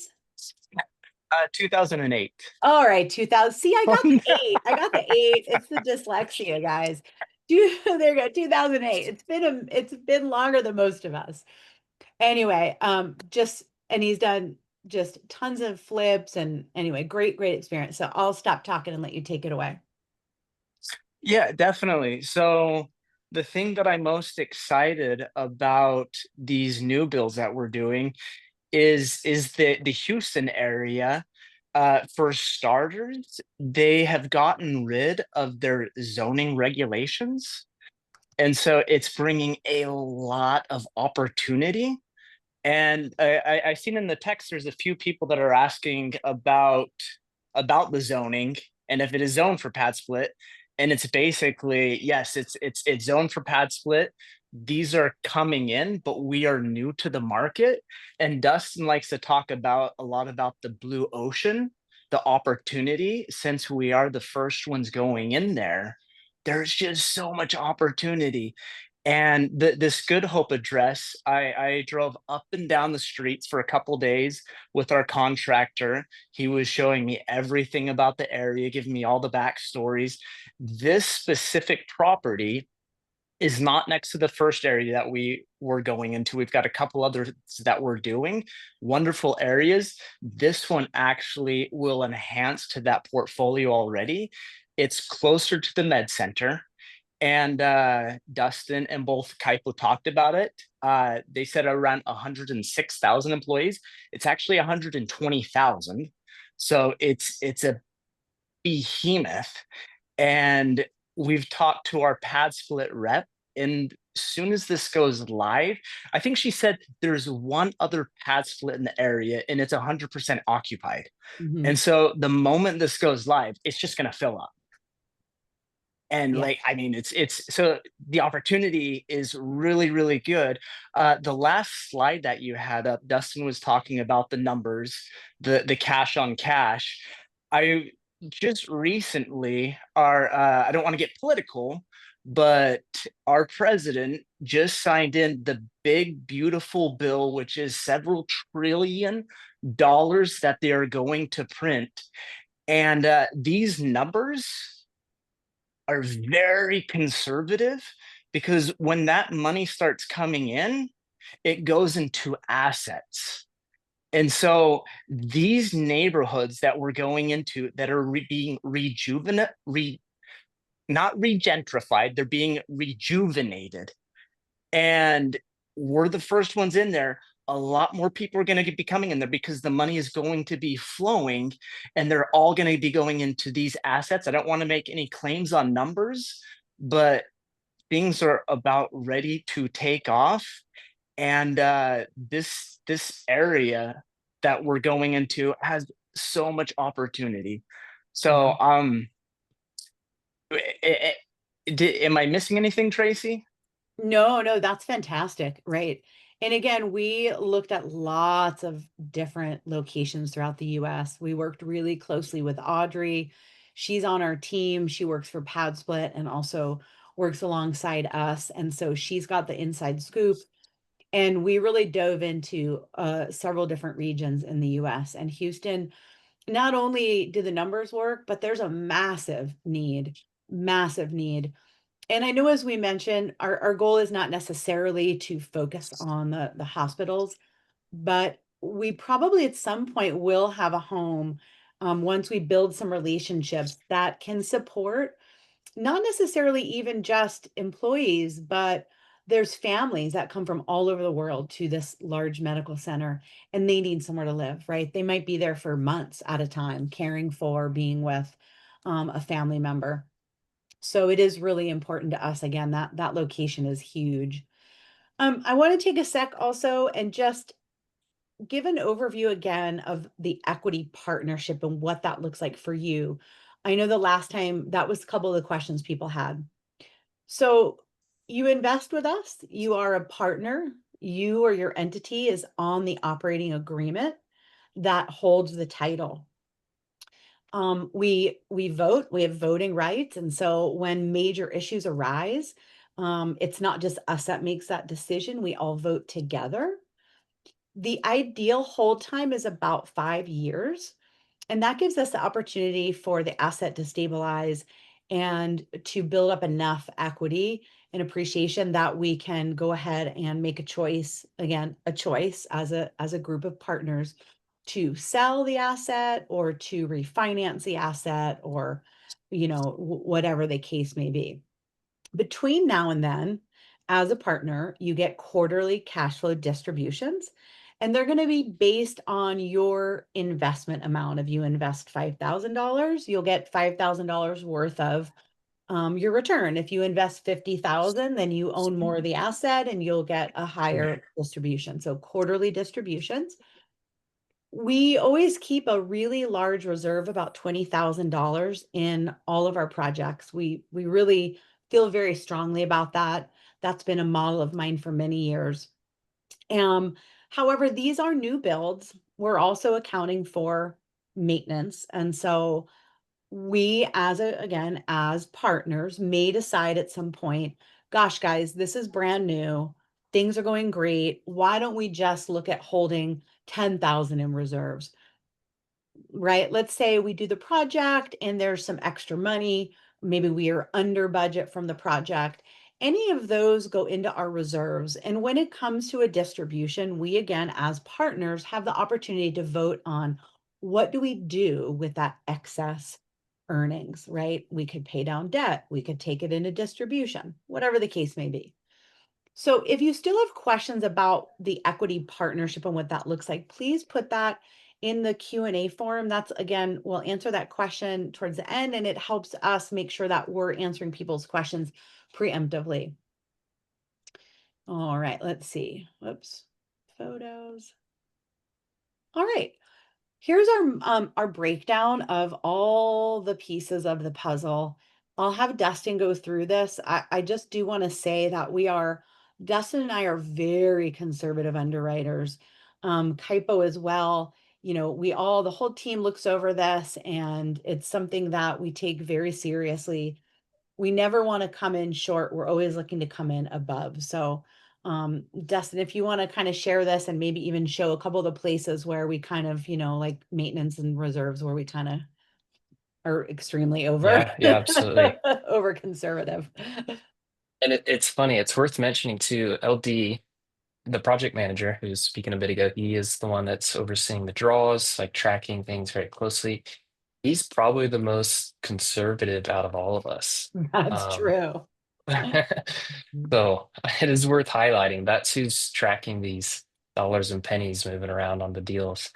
2008. All right, 2000. See, I got Oh, the no. 8. I got the 8. It's the dyslexia, guys. There you go, 2008. It's been longer than most of us. Anyway, and he's done just tons of flips and anyway, great experience. So I'll stop talking and let you take it away. Yeah, definitely. So the thing that I'm most excited about these new builds that we're doing is the Houston area. For starters, they have gotten rid of their zoning regulations, and so it's bringing a lot of opportunity. And I've seen in the text there's a few people that are asking about the zoning and if it is zoned for pad split. And it's basically, yes, it's zoned for pad split. These are coming in, but we are new to the market. And Dustin likes to talk about a lot about the blue ocean, the opportunity, since we are the first ones going in there. There's just so much opportunity. And this Good Hope address, I drove up and down the streets for a couple days with our contractor. He was showing me everything about the area, giving me all the backstories. This specific property is not next to the first area that we were going into. We've got a couple others that we're doing, wonderful areas. This one actually will enhance to that portfolio already. It's closer to the med center. And Dustin and both Kaipo talked about it. They said around 106,000 employees. It's actually 120,000. So it's a behemoth. And we've talked to our pad split rep, and as soon as this goes live, I think she said there's one other pad split in the area and it's 100% occupied. Mhm. And so the moment this goes live, it's just going to fill up. And Yeah. like, I mean, it's so the opportunity is really, really good. The last slide that you had up, Dustin was talking about the numbers, the cash on cash. I just recently I don't want to get political, but our president just signed in the big, beautiful bill, which is several $trillion that they are going to print. And these numbers are very conservative, because when that money starts coming in, it goes into assets. And so these neighborhoods that we're going into that are being not regentrified, they're being rejuvenated. And we're the first ones in there. A lot more people are going to be coming in there because the money is going to be flowing, and they're all going to be going into these assets. I don't want to make any claims on numbers, but things are about ready to take off. And this area that we're going into has so much opportunity. So am I missing anything, Tracy? No, that's fantastic. Right. And again, we looked at lots of different locations throughout the US. We worked really closely with Audrey. She's on our team. She works for Pad Split and also works alongside us. And so she's got the inside scoop. And we really dove into several different regions in the US. And Houston, not only do the numbers work, but there's a massive need, massive need. And I know, as we mentioned, our goal is not necessarily to focus on the hospitals, but we probably at some point will have a home once we build some relationships that can support not necessarily even just employees, but there's families that come from all over the world to this large medical center and they need somewhere to live, right? They might be there for months at a time, caring for, being with a family member. So it is really important to us. Again, that location is huge. I want to take a sec also and just give an overview again of the equity partnership and what that looks like for you. I know the last time that was a couple of the questions people had. So you invest with us, you are a partner, you or your entity is on the operating agreement that holds the title. We vote, we have voting rights. And so when major issues arise, it's not just us that makes that decision. We all vote together. The ideal hold time is about 5 years. And that gives us the opportunity for the asset to stabilize and to build up enough equity and appreciation that we can go ahead and make a choice, again, a choice as a group of partners to sell the asset or to refinance the asset or, whatever the case may be. Between now and then, as a partner, you get quarterly cash flow distributions, and they're going to be based on your investment amount. If you invest $5,000, you'll get $5,000 worth of your return. If you invest 50,000, then you own more of the asset and you'll get a higher distribution. So quarterly distributions. We always keep a really large reserve, about $20,000 in all of our projects. We really feel very strongly about that. That's been a model of mine for many years. However, these are new builds. We're also accounting for maintenance. And so we again, as partners may decide at some point, gosh, guys, this is brand new. Things are going great. Why don't we just look at holding 10,000 in reserves? Right? Let's say we do the project and there's some extra money. Maybe we are under budget from the project. Any of those go into our reserves. And when it comes to a distribution, we again, as partners, have the opportunity to vote on what do we do with that excess earnings, right? We could pay down debt. We could take it into distribution, whatever the case may be. So if you still have questions about the equity partnership and what that looks like, please put that in the Q&A form. That's, again, we'll answer that question towards the end, and it helps us make sure that we're answering people's questions preemptively. All right, let's see. Whoops. Photos. All right. Here's our breakdown of all the pieces of the puzzle. I'll have Dustin go through this. I just do want to say that Dustin and I are very conservative underwriters. Kaipo as well. You know, the whole team looks over this, and it's something that we take very seriously. We never want to come in short. We're always looking to come in above. So Dustin, if you want to kind of share this and maybe even show a couple of the places where we kind of, like maintenance and reserves, where we kind of are extremely over Yeah, absolutely. over conservative. And it's funny, it's worth mentioning too, LD, the project manager who was speaking a bit ago, he is the one that's overseeing the draws, like tracking things very closely. He's probably the most conservative out of all of us. That's true. So it is worth highlighting. That's who's tracking these dollars and pennies moving around on the deals.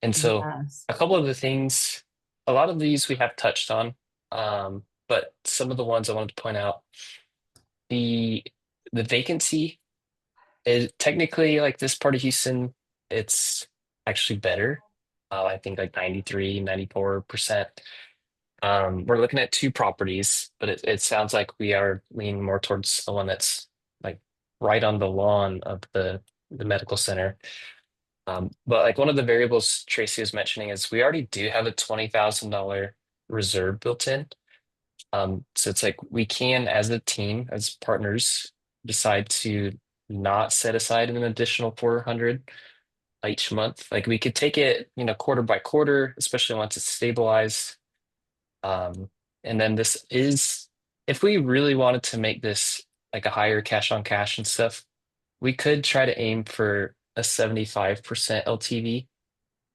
And so Yes. a couple of the things, a lot of these we have touched on, but some of the ones I wanted to point out, the vacancy is technically, like, this part of Houston, it's actually better. I think like 93, 94%. We're looking at 2 properties, but it sounds like we are leaning more towards the one that's like right on the lawn of the medical center. But like one of the variables Tracy was mentioning is we already do have a $20,000 reserve built in. So it's like we can, as a team, as partners, decide to not set aside an additional 400 each month. Like we could take it, quarter by quarter, especially once it's stabilized. And then this is, if we really wanted to make this like a higher cash on cash and stuff, we could try to aim for a 75% LTV.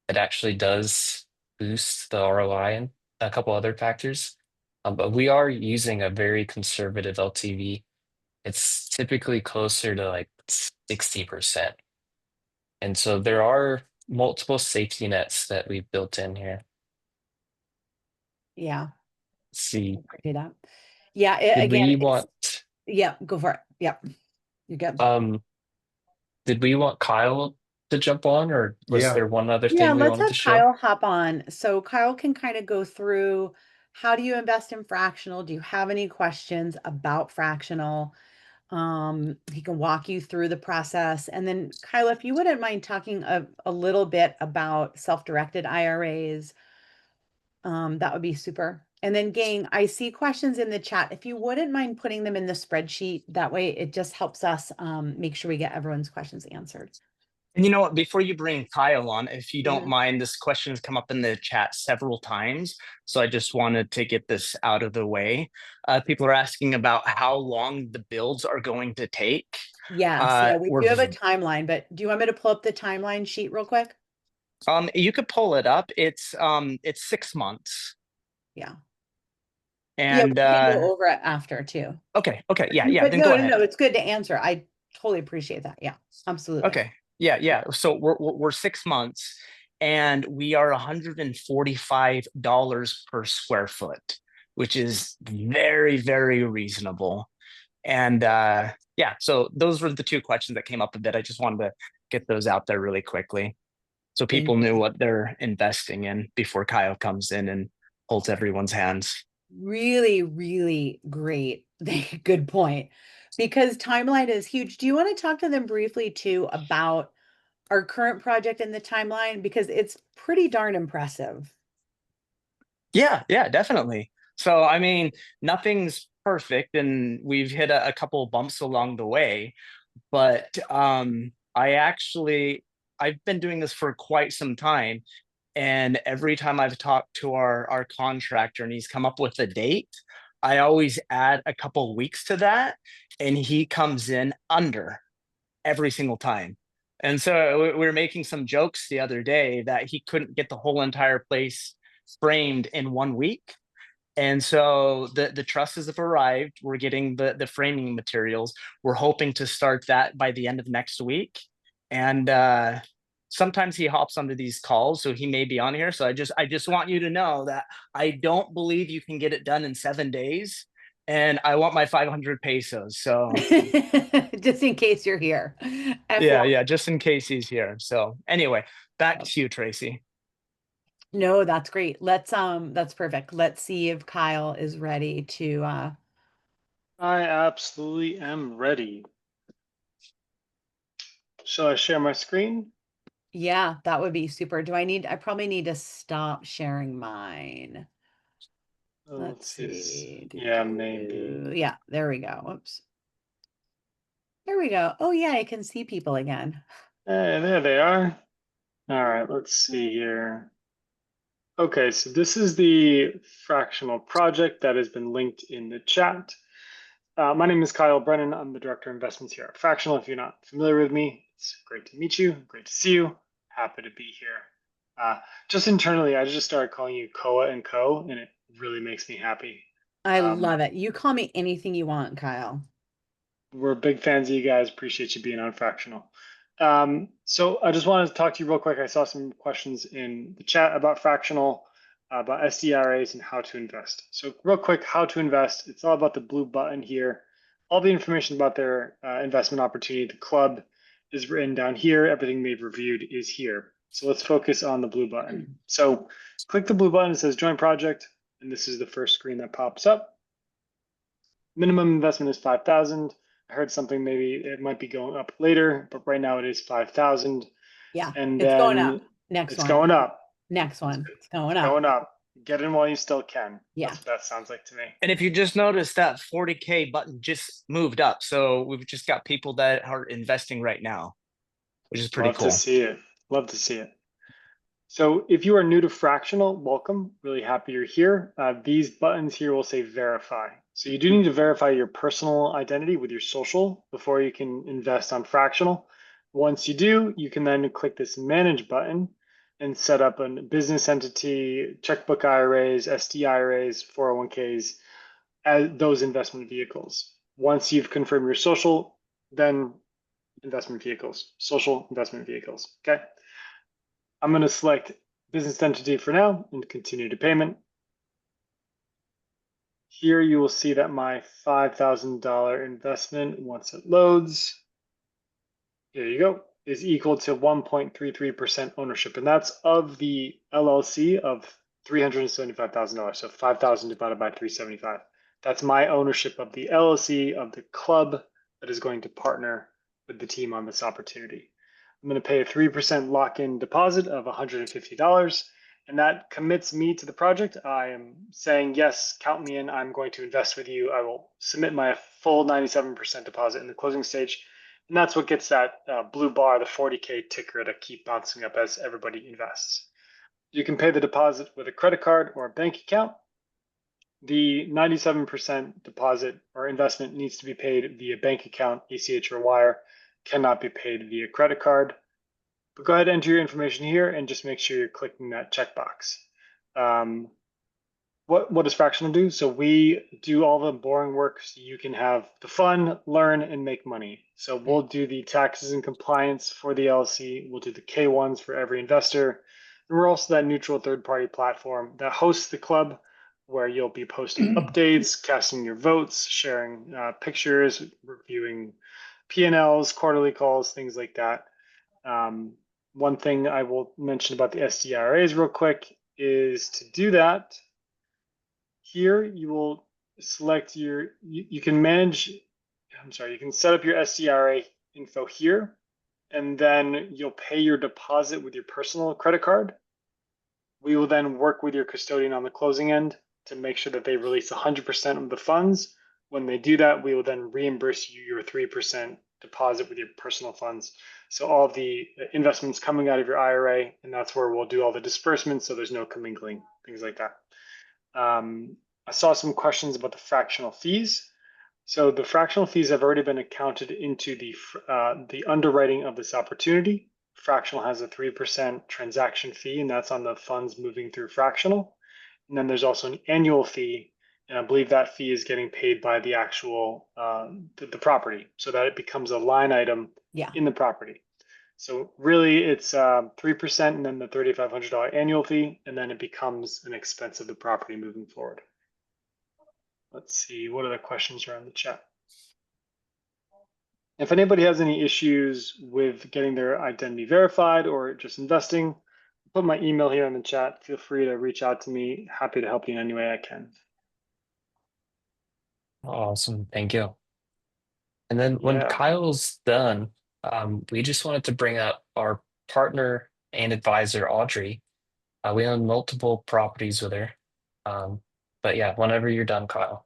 It actually does boost the ROI and a couple other factors. But we are using a very conservative LTV. It's typically closer to like 60%. And so there are multiple safety nets that we've built in here. Yeah. Let's see. Appreciate that. Yeah. Did we want? Yeah, go for it. Yep. You're good. Did we want Kyle to jump on, or was Yeah. there one other Yeah, thing we let's wanted have to show? Kyle hop on. So Kyle can kind of go through, how do you invest in fractional? Do you have any questions about fractional? He can walk you through the process. And then Kyle, if you wouldn't mind talking a little bit about self-directed IRAs, that would be super. And then gang, I see questions in the chat. If you wouldn't mind putting them in the spreadsheet, that way it just helps us make sure we get everyone's questions answered. And you know what, before you bring Kyle on, if you don't Mhm. mind, this question has come up in the chat several times. So I just wanted to get this out of the way. People are asking about how long the builds are going to take. Yes, yeah, we We're do have a timeline, but do you want me to pull up the timeline sheet real quick? You could pull it up. It's 6 months. Yeah. And Yeah, we can go over it after too. okay, yeah, But then no, go no, ahead. no, it's good to answer. I totally appreciate that. Yeah, absolutely. Okay. Yeah. So we're 6 months, and we are $145 per square foot, which is very, very reasonable. And yeah, so those were the 2 questions that came up a bit. I just wanted to get those out there really quickly, so people knew what they're investing in before Kyle comes in and holds everyone's hands. Really, really great. Good point. Because timeline is huge. Do you want to talk to them briefly too about our current project in the timeline? Because it's pretty darn impressive. Yeah, Definitely. So, I mean, nothing's perfect, and we've hit a couple of bumps along the way, but I've been doing this for quite some time, and every time I've talked to our contractor and he's come up with a date, I always add a couple weeks to that, and he comes in under every single time. And so we were making some jokes the other day that he couldn't get the whole entire place framed in 1 week. And so the trusses have arrived. We're getting the framing materials. We're hoping to start that by the end of next week. And sometimes he hops onto these calls, so he may be on here. So I just want you to know that I don't believe you can get it done in 7 days, and I want my 500 pesos. So Just in case you're here. yeah, just in case he's here. So anyway, back to you, Tracy. No, that's great. That's perfect. Let's see if Kyle is ready to I absolutely am ready. Shall I share my screen? yeah, that would be super. I probably need to stop sharing mine. Let's see. Yeah, maybe. Yeah, there we go. Whoops. There we go. Oh yeah, I can see people again. Hey, there they are. All right, let's see here. Okay, so this is the fractional project that has been linked in the chat. My name is Kyle Brennan. I'm the Director of Investments here at Fractional. If you're not familiar with me, it's great to meet you. Great to see you. Happy to be here. Just internally, I just started calling you Koa and Co, and it really makes me happy. I love it. You call me anything you want, Kyle. We're big fans of you guys. Appreciate you being on Fractional. So I just wanted to talk to you real quick. I saw some questions in the chat about Fractional, about SDRAs and how to invest. So real quick, how to invest. It's all about the blue button here. All the information about their investment opportunity, the club, is written down here. Everything they've reviewed is here. So let's focus on the blue button. So click the blue button. It says join project, and this is the first screen that pops up. Minimum investment is 5,000. I heard something, maybe it might be going up later, but right now it is 5,000. Yeah, and it's then going up. Next it's one. going up. Next one. It's going It's up. going up. Get in while you still can. Yeah. That's what that sounds like to me. And if you just noticed, that 40K button just moved up. So we've just got people that are investing right now, which is pretty Love cool. to see it. Love to see it. So if you are new to Fractional, welcome. Really happy you're here. These buttons here will say verify. So you do need to verify your personal identity with your social before you can invest on Fractional. Once you do, you can then click this manage button and set up a business entity, checkbook IRAs, SD IRAs, 401ks as those investment vehicles. Once you've confirmed your social, then investment vehicles, social investment vehicles, okay? I'm going to select business entity for now and continue to payment. Here you will see that my $5,000 investment, once it loads, here you go, is equal to 1.33% ownership. And that's of the LLC of $375,000. So 5,000 divided by 375. That's my ownership of the LLC of the club that is going to partner with the team on this opportunity. I'm going to pay a 3% lock-in deposit of $150, and that commits me to the project. I am saying, yes, count me in. I'm going to invest with you. I will submit my full 97% deposit in the closing stage. And that's what gets that blue bar, the 40K ticker, to keep bouncing up as everybody invests. You can pay the deposit with a credit card or a bank account. The 97% deposit or investment needs to be paid via bank account, ACH, or wire. Cannot be paid via credit card. But go ahead and enter your information here and just make sure you're clicking that checkbox. What does Fractional do? So we do all the boring work so you can have the fun, learn, and make money. So we'll do the taxes and compliance for the LLC. We'll do the K1s for every investor. And we're also that neutral third-party platform that hosts the club, where you'll be posting updates, casting your votes, sharing pictures, reviewing P&Ls, quarterly calls, things like that. One thing I will mention about the SDRAs real quick is to do that. Here you will select you can manage, you can set up your SDRA info here, and then you'll pay your deposit with your personal credit card. We will then work with your custodian on the closing end to make sure that they release 100% of the funds. When they do that, we will then reimburse you your 3% deposit with your personal funds. So all of the investments coming out of your IRA, and that's where we'll do all the disbursements, so there's no commingling, things like that. I saw some questions about the fractional fees. So the fractional fees have already been accounted into the underwriting of this opportunity. Fractional has a 3% transaction fee, and that's on the funds moving through Fractional. And then there's also an annual fee, and I believe that fee is getting paid by the actual the property, so that it becomes a line item in the property. So really it's 3% and then the $3,500 annual fee, and then it becomes an expense of the property moving forward. Let's see, what other questions are in the chat? If anybody has any issues with getting their identity verified or just investing, put my email here in the chat. Feel free to reach out to me. Happy to help you in any way I can. Awesome. Thank you. And then when Yeah. Kyle's done, we just wanted to bring up our partner and advisor, Audrey. We own multiple properties with her. But yeah, whenever you're done, Kyle.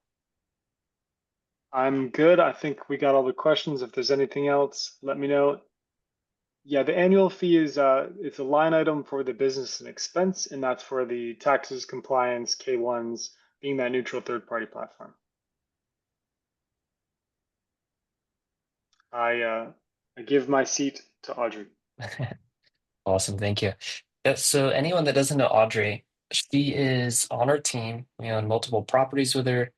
I'm good. I think we got all the questions. If there's anything else, let me know. Yeah, the annual fee is it's a line item for the business and expense, and that's for the taxes, compliance, K1s, being that neutral third-party platform. I give my seat to Audrey. Awesome. Thank you. Yeah, so anyone that doesn't know Audrey, she is on our team. We own multiple properties with her.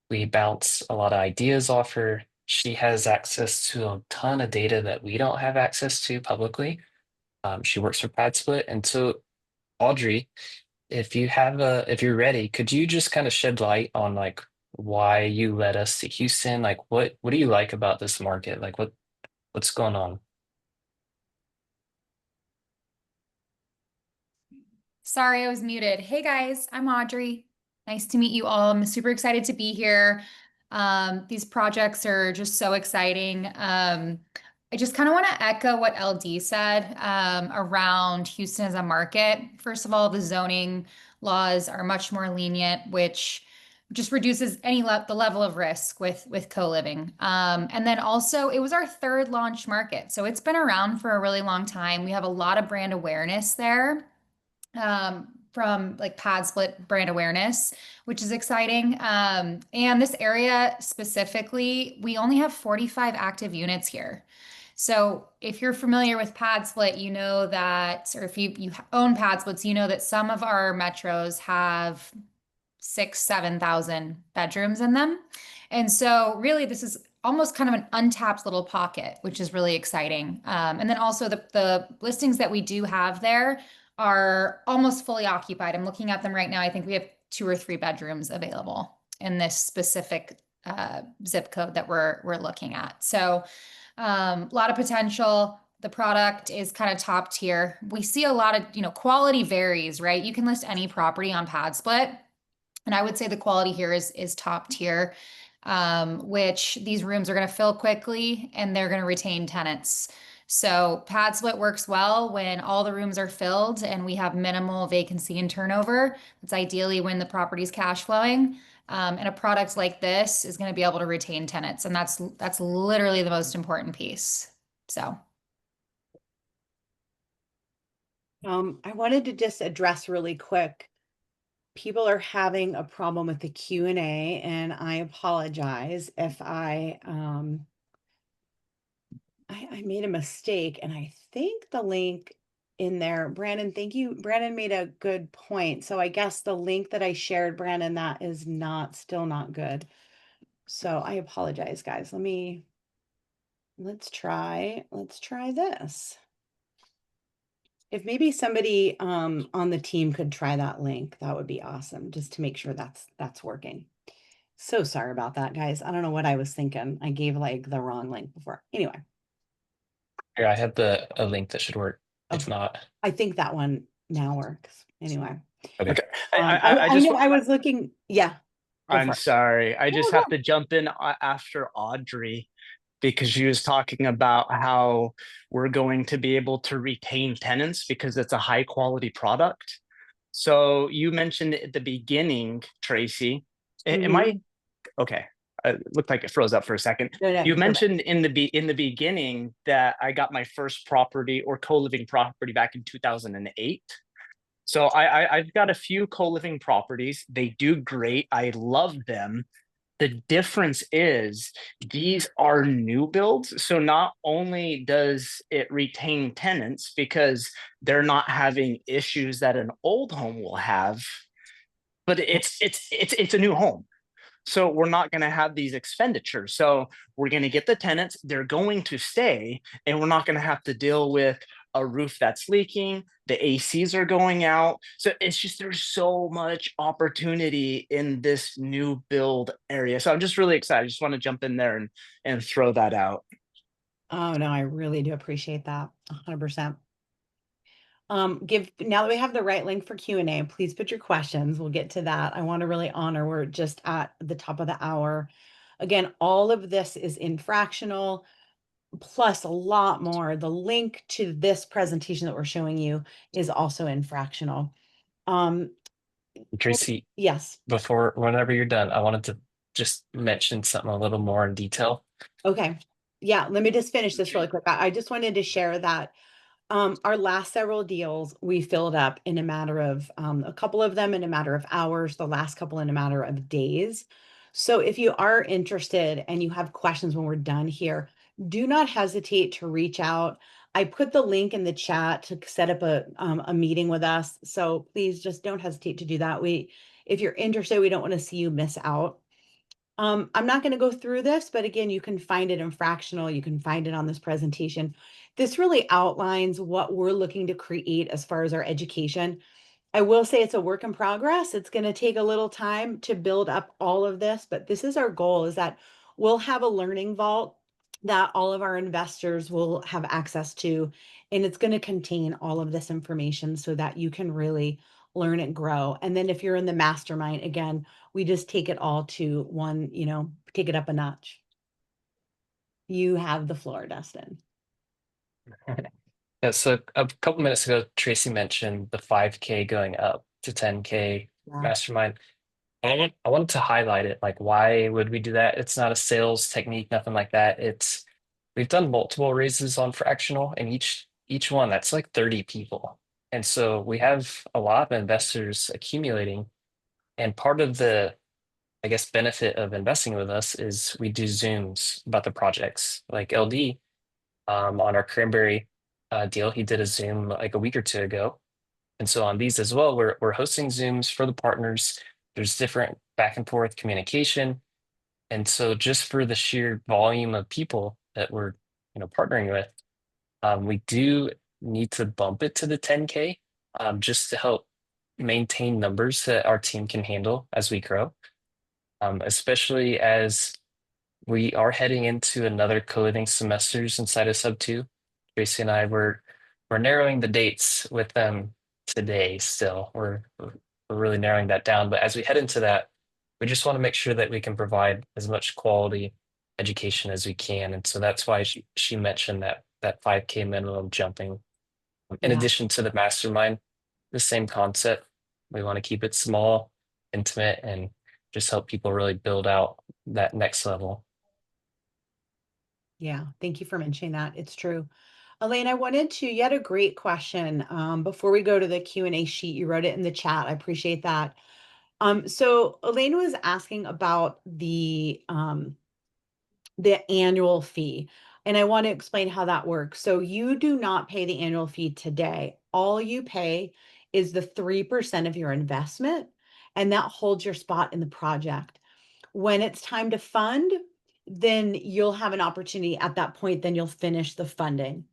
We bounce a lot of ideas off her. She has access to a ton of data that we don't have access to publicly. She works for PadSplit. And so, Audrey, if you're ready, could you just kind of shed light on like why you led us to Houston? Like what do you like about this market? Like what's going on? Sorry, I was muted. Hey guys, I'm Audrey. Nice to meet you all. I'm super excited to be here. These projects are just so exciting. I just kind of want to echo what LD said around Houston as a market. First of all, the zoning laws are much more lenient, which just reduces the level of risk with co-living. And then also, it was our third launch market, so it's been around for a really long time. We have a lot of brand awareness there from like PadSplit brand awareness, which is exciting. And this area specifically, we only have 45 active units here. So if you're familiar with PadSplit, you know that, or if you own PadSplits, you know that some of our metros have 7,000 bedrooms in them. And so really this is almost kind of an untapped little pocket, which is really exciting. And then also the listings that we do have there are almost fully occupied. I'm looking at them right now. I think we have 2 or 3 bedrooms available in this specific zip code that we're looking at. So a lot of potential. The product is kind of top tier. We see a lot of, quality varies, right? You can list any property on PadSplit, and I would say the quality here is top tier, which these rooms are going to fill quickly and they're going to retain tenants. So PadSplit works well when all the rooms are filled and we have minimal vacancy and turnover. It's ideally when the property's cash flowing. And a product like this is going to be able to retain tenants. And that's literally the most important piece. So. I wanted to just address really quick. People are having a problem with the Q&A, and I apologize if I made a mistake, and I think the link in there, Brandon, thank you. Brandon made a good point. So I guess the link that I shared, Brandon, that is still not good. So I apologize, guys. Let's try this. If maybe somebody on the team could try that link, that would be awesome, just to make sure that's working. So sorry about that, guys. I don't know what I was thinking. I gave like the wrong link before. Anyway. Here, I have a link that should work. If Okay. not, I think that one now works. Anyway. okay. I know I was looking. Yeah. I'm sorry. I just go. have to jump in after Audrey because she was talking about how we're going to be able to retain tenants because it's a high quality product. So you mentioned at the beginning, Tracy, am I okay? It looked like it froze up for a second. No, You mentioned in the beginning that I got my first property or co-living property back in 2008. So I've got a few co-living properties. They do great. I love them. The difference is these are new builds. So not only does it retain tenants because they're not having issues that an old home will have, but it's a new home. So we're not going to have these expenditures. So we're going to get the tenants, they're going to stay, and we're not going to have to deal with a roof that's leaking, the ACs are going out. So it's just, there's so much opportunity in this new build area. So I'm just really excited. I just want to jump in there and throw that out. Oh, no, I really do appreciate that. 100%. Now that we have the right link for Q&A, please put your questions. We'll get to that. I want to really honor, we're just at the top of the hour. Again, all of this is in Fractional, plus a lot more. The link to this presentation that we're showing you is also in Fractional. Tracy, Yes. whenever you're done, I wanted to just mention something a little more in detail. Okay. Yeah, let me just finish this really quick. I just wanted to share that our last several deals we filled up in a matter of a couple of them in a matter of hours, the last couple in a matter of days. So if you are interested and you have questions when we're done here, do not hesitate to reach out. I put the link in the chat to set up a meeting with us. So please just don't hesitate to do that. If you're interested, we don't want to see you miss out. I'm not going to go through this, but again, you can find it in Fractional. You can find it on this presentation. This really outlines what we're looking to create as far as our education. I will say it's a work in progress. It's going to take a little time to build up all of this, but this is our goal, is that we'll have a learning vault that all of our investors will have access to, and it's going to contain all of this information so that you can really learn and grow. And then if you're in the mastermind, again, we just take it all to one, take it up a notch. You have the floor, Dustin. Yeah, so a couple minutes ago, Tracy mentioned the 5K going up to 10K mastermind. I wanted to highlight it. Like, why would we do that? It's not a sales technique, nothing like that. We've done multiple raises on Fractional, and each one that's like 30 people. And so we have a lot of investors accumulating. And part of the, I guess, benefit of investing with us is we do Zooms about the projects. Like LD, on our Cranberry deal, he did a Zoom like a week or two ago. And so on these as well, we're hosting Zooms for the partners. There's different back and forth communication. And so just for the sheer volume of people that we're partnering with, we do need to bump it to the 10K just to help maintain numbers that our team can handle as we grow, especially as we are heading into another co-living semesters inside of Sub 2. Tracy and I we're narrowing the dates with them today still. We're really narrowing that down. But as we head into that, we just want to make sure that we can provide as much quality education as we can. And so that's why she mentioned that 5K minimum jumping. In addition to the mastermind, the same concept. We want to keep it small, intimate, and just help people really build out that next level. Yeah, thank you for mentioning that. It's true. Elaine, you had a great question. Before we go to the Q&A sheet, you wrote it in the chat. I appreciate that. So Elaine was asking about the annual fee, and I want to explain how that works. So you do not pay the annual fee today. All you pay is the 3% of your investment, and that holds your spot in the project. When it's time to fund, then you'll have an opportunity at that point, then you'll finish the funding.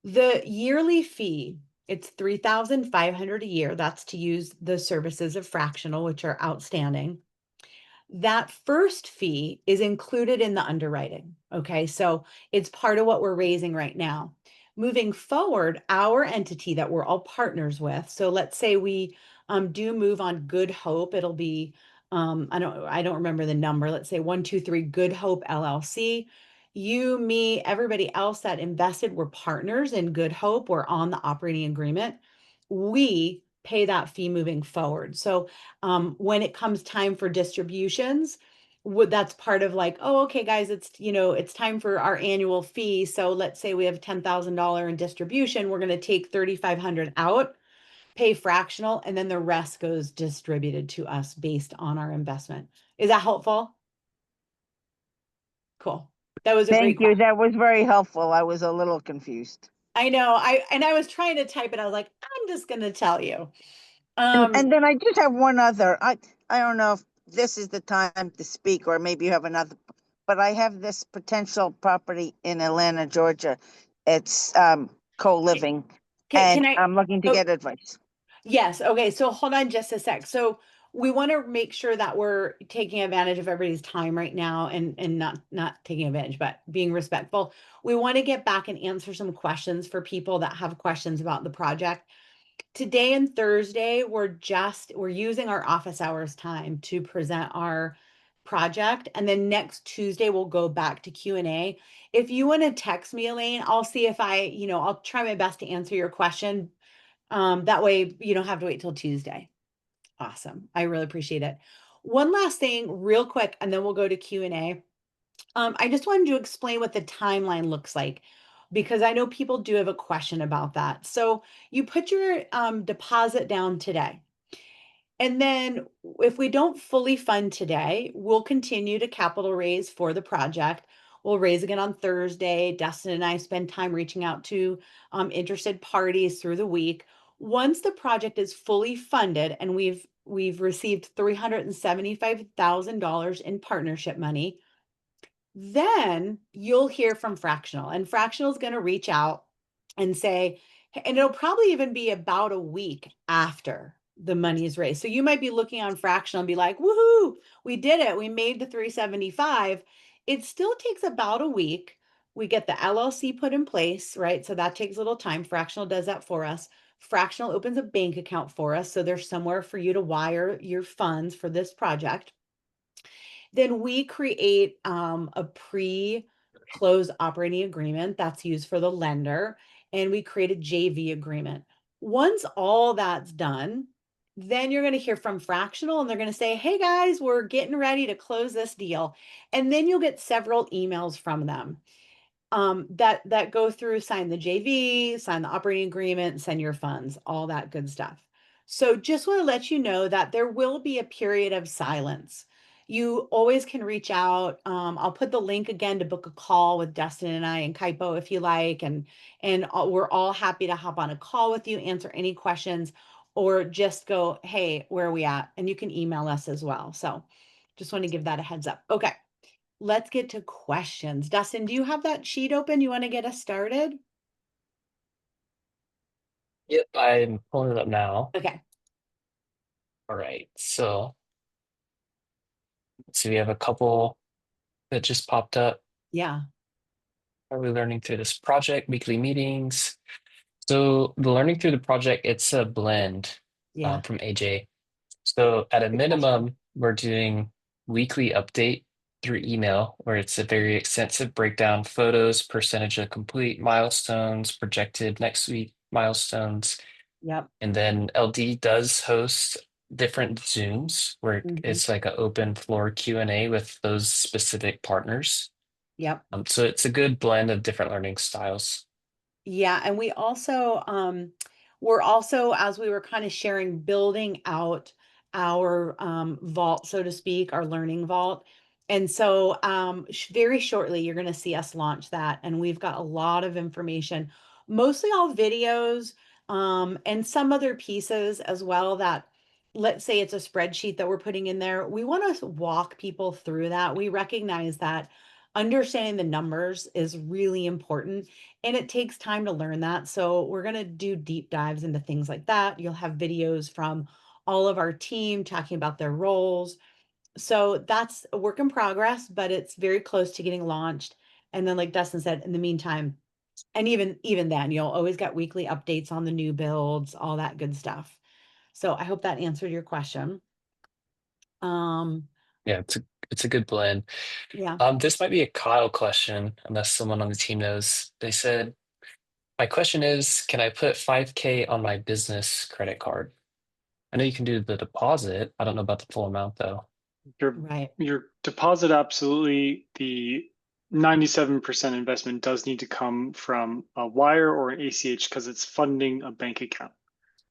The yearly fee, it's $3,500 a year. That's to use the services of Fractional, which are outstanding. That first fee is included in the underwriting. Okay, so it's part of what we're raising right now. Moving forward, our entity that we're all partners with, so let's say we do move on Good Hope, it'll be, I don't remember the number, let's say 123 Good Hope LLC. You, me, everybody else that invested, we're partners in Good Hope, we're on the operating agreement. We pay that fee moving forward. So when it comes time for distributions, that's part of like, oh, okay, guys, it's time for our annual fee. So let's say we have $10,000 in distribution. We're going to take 3,500 out, pay Fractional, and then the rest goes distributed to us based on our investment. Is that helpful? Cool. That was a great Thank you. That was very helpful. I was a little confused. I know. I was trying to type it. I was like, I'm just going to tell you. And then I just have one other. I don't know if this is the time to speak, or maybe you have another, but I have this potential property in Atlanta, Georgia. It's co-living, and Can I? I'm looking to Oh, get advice. yes. Okay. So hold on just a sec. So we want to make sure that we're taking advantage of everybody's time right now and not taking advantage, but being respectful. We want to get back and answer some questions for people that have questions about the project. Today and Thursday, we're using our office hours time to present our project. And then next Tuesday, we'll go back to Q&A. If you want to text me, Elaine, I'll see if I'll try my best to answer your question. That way you don't have to wait till Tuesday. Awesome. I really appreciate it. One last thing real quick, and then we'll go to Q&A. I just wanted to explain what the timeline looks like because I know people do have a question about that. So you put your deposit down today. And then if we don't fully fund today, we'll continue to capital raise for the project. We'll raise again on Thursday. Dustin and I spend time reaching out to interested parties through the week. Once the project is fully funded and we've received $375,000 in partnership money, then you'll hear from Fractional, and Fractional is going to reach out and say, and it'll probably even be about a week after the money is raised. So you might be looking on Fractional and be like, woohoo, we did it. We made the 375. It still takes about a week. We get the LLC put in place, right? So that takes a little time. Fractional does that for us. Fractional opens a bank account for us. So there's somewhere for you to wire your funds for this project. Then we create a pre-close operating agreement that's used for the lender, and we create a JV agreement. Once all that's done, then you're going to hear from Fractional and they're going to say, hey guys, we're getting ready to close this deal. And then you'll get several emails from them that go through, sign the JV, sign the operating agreement, send your funds, all that good stuff. So just want to let you know that there will be a period of silence. You always can reach out. I'll put the link again to book a call with Dustin and I and Kaipo if you like, and we're all happy to hop on a call with you, answer any questions, or just go, hey, where are we at? And you can email us as well. So just want to give that a heads up. Okay. Let's get to questions. Dustin, do you have that sheet open? You want to get us started? Yep, I'm pulling it up now. Okay. All right, so we have a couple that just popped up. Yeah. Are we learning through this project, weekly meetings? So the learning through the project, it's a blend Yeah. from AJ. So at a Good question. minimum, we're doing weekly update through email, where it's a very extensive breakdown, photos, percentage of complete, milestones, projected next week milestones. Yep. And then LD does host different Zooms where Mhm. it's like an open floor Q&A with those specific partners. Yep. So it's a good blend of different learning styles. Yeah, and we're also, as we were kind of sharing, building out our vault, so to speak, our learning vault. And so very shortly, you're going to see us launch that. And we've got a lot of information, mostly all videos, and some other pieces as well that, let's say it's a spreadsheet that we're putting in there. We want to walk people through that. We recognize that understanding the numbers is really important. And it takes time to learn that. So we're going to do deep dives into things like that. You'll have videos from all of our team talking about their roles. So that's a work in progress, but it's very close to getting launched. And then like Dustin said, in the meantime, and even then, you'll always get weekly updates on the new builds, all that good stuff. So I hope that answered your question. Yeah, it's a good blend. Yeah. This might be a Kyle question, unless someone on the team knows. They said, my question is, can I put 5K on my business credit card? I know you can do the deposit. I don't know about the full amount though. Right. Your deposit, absolutely. The 97% investment does need to come from a wire or an ACH because it's funding a bank account.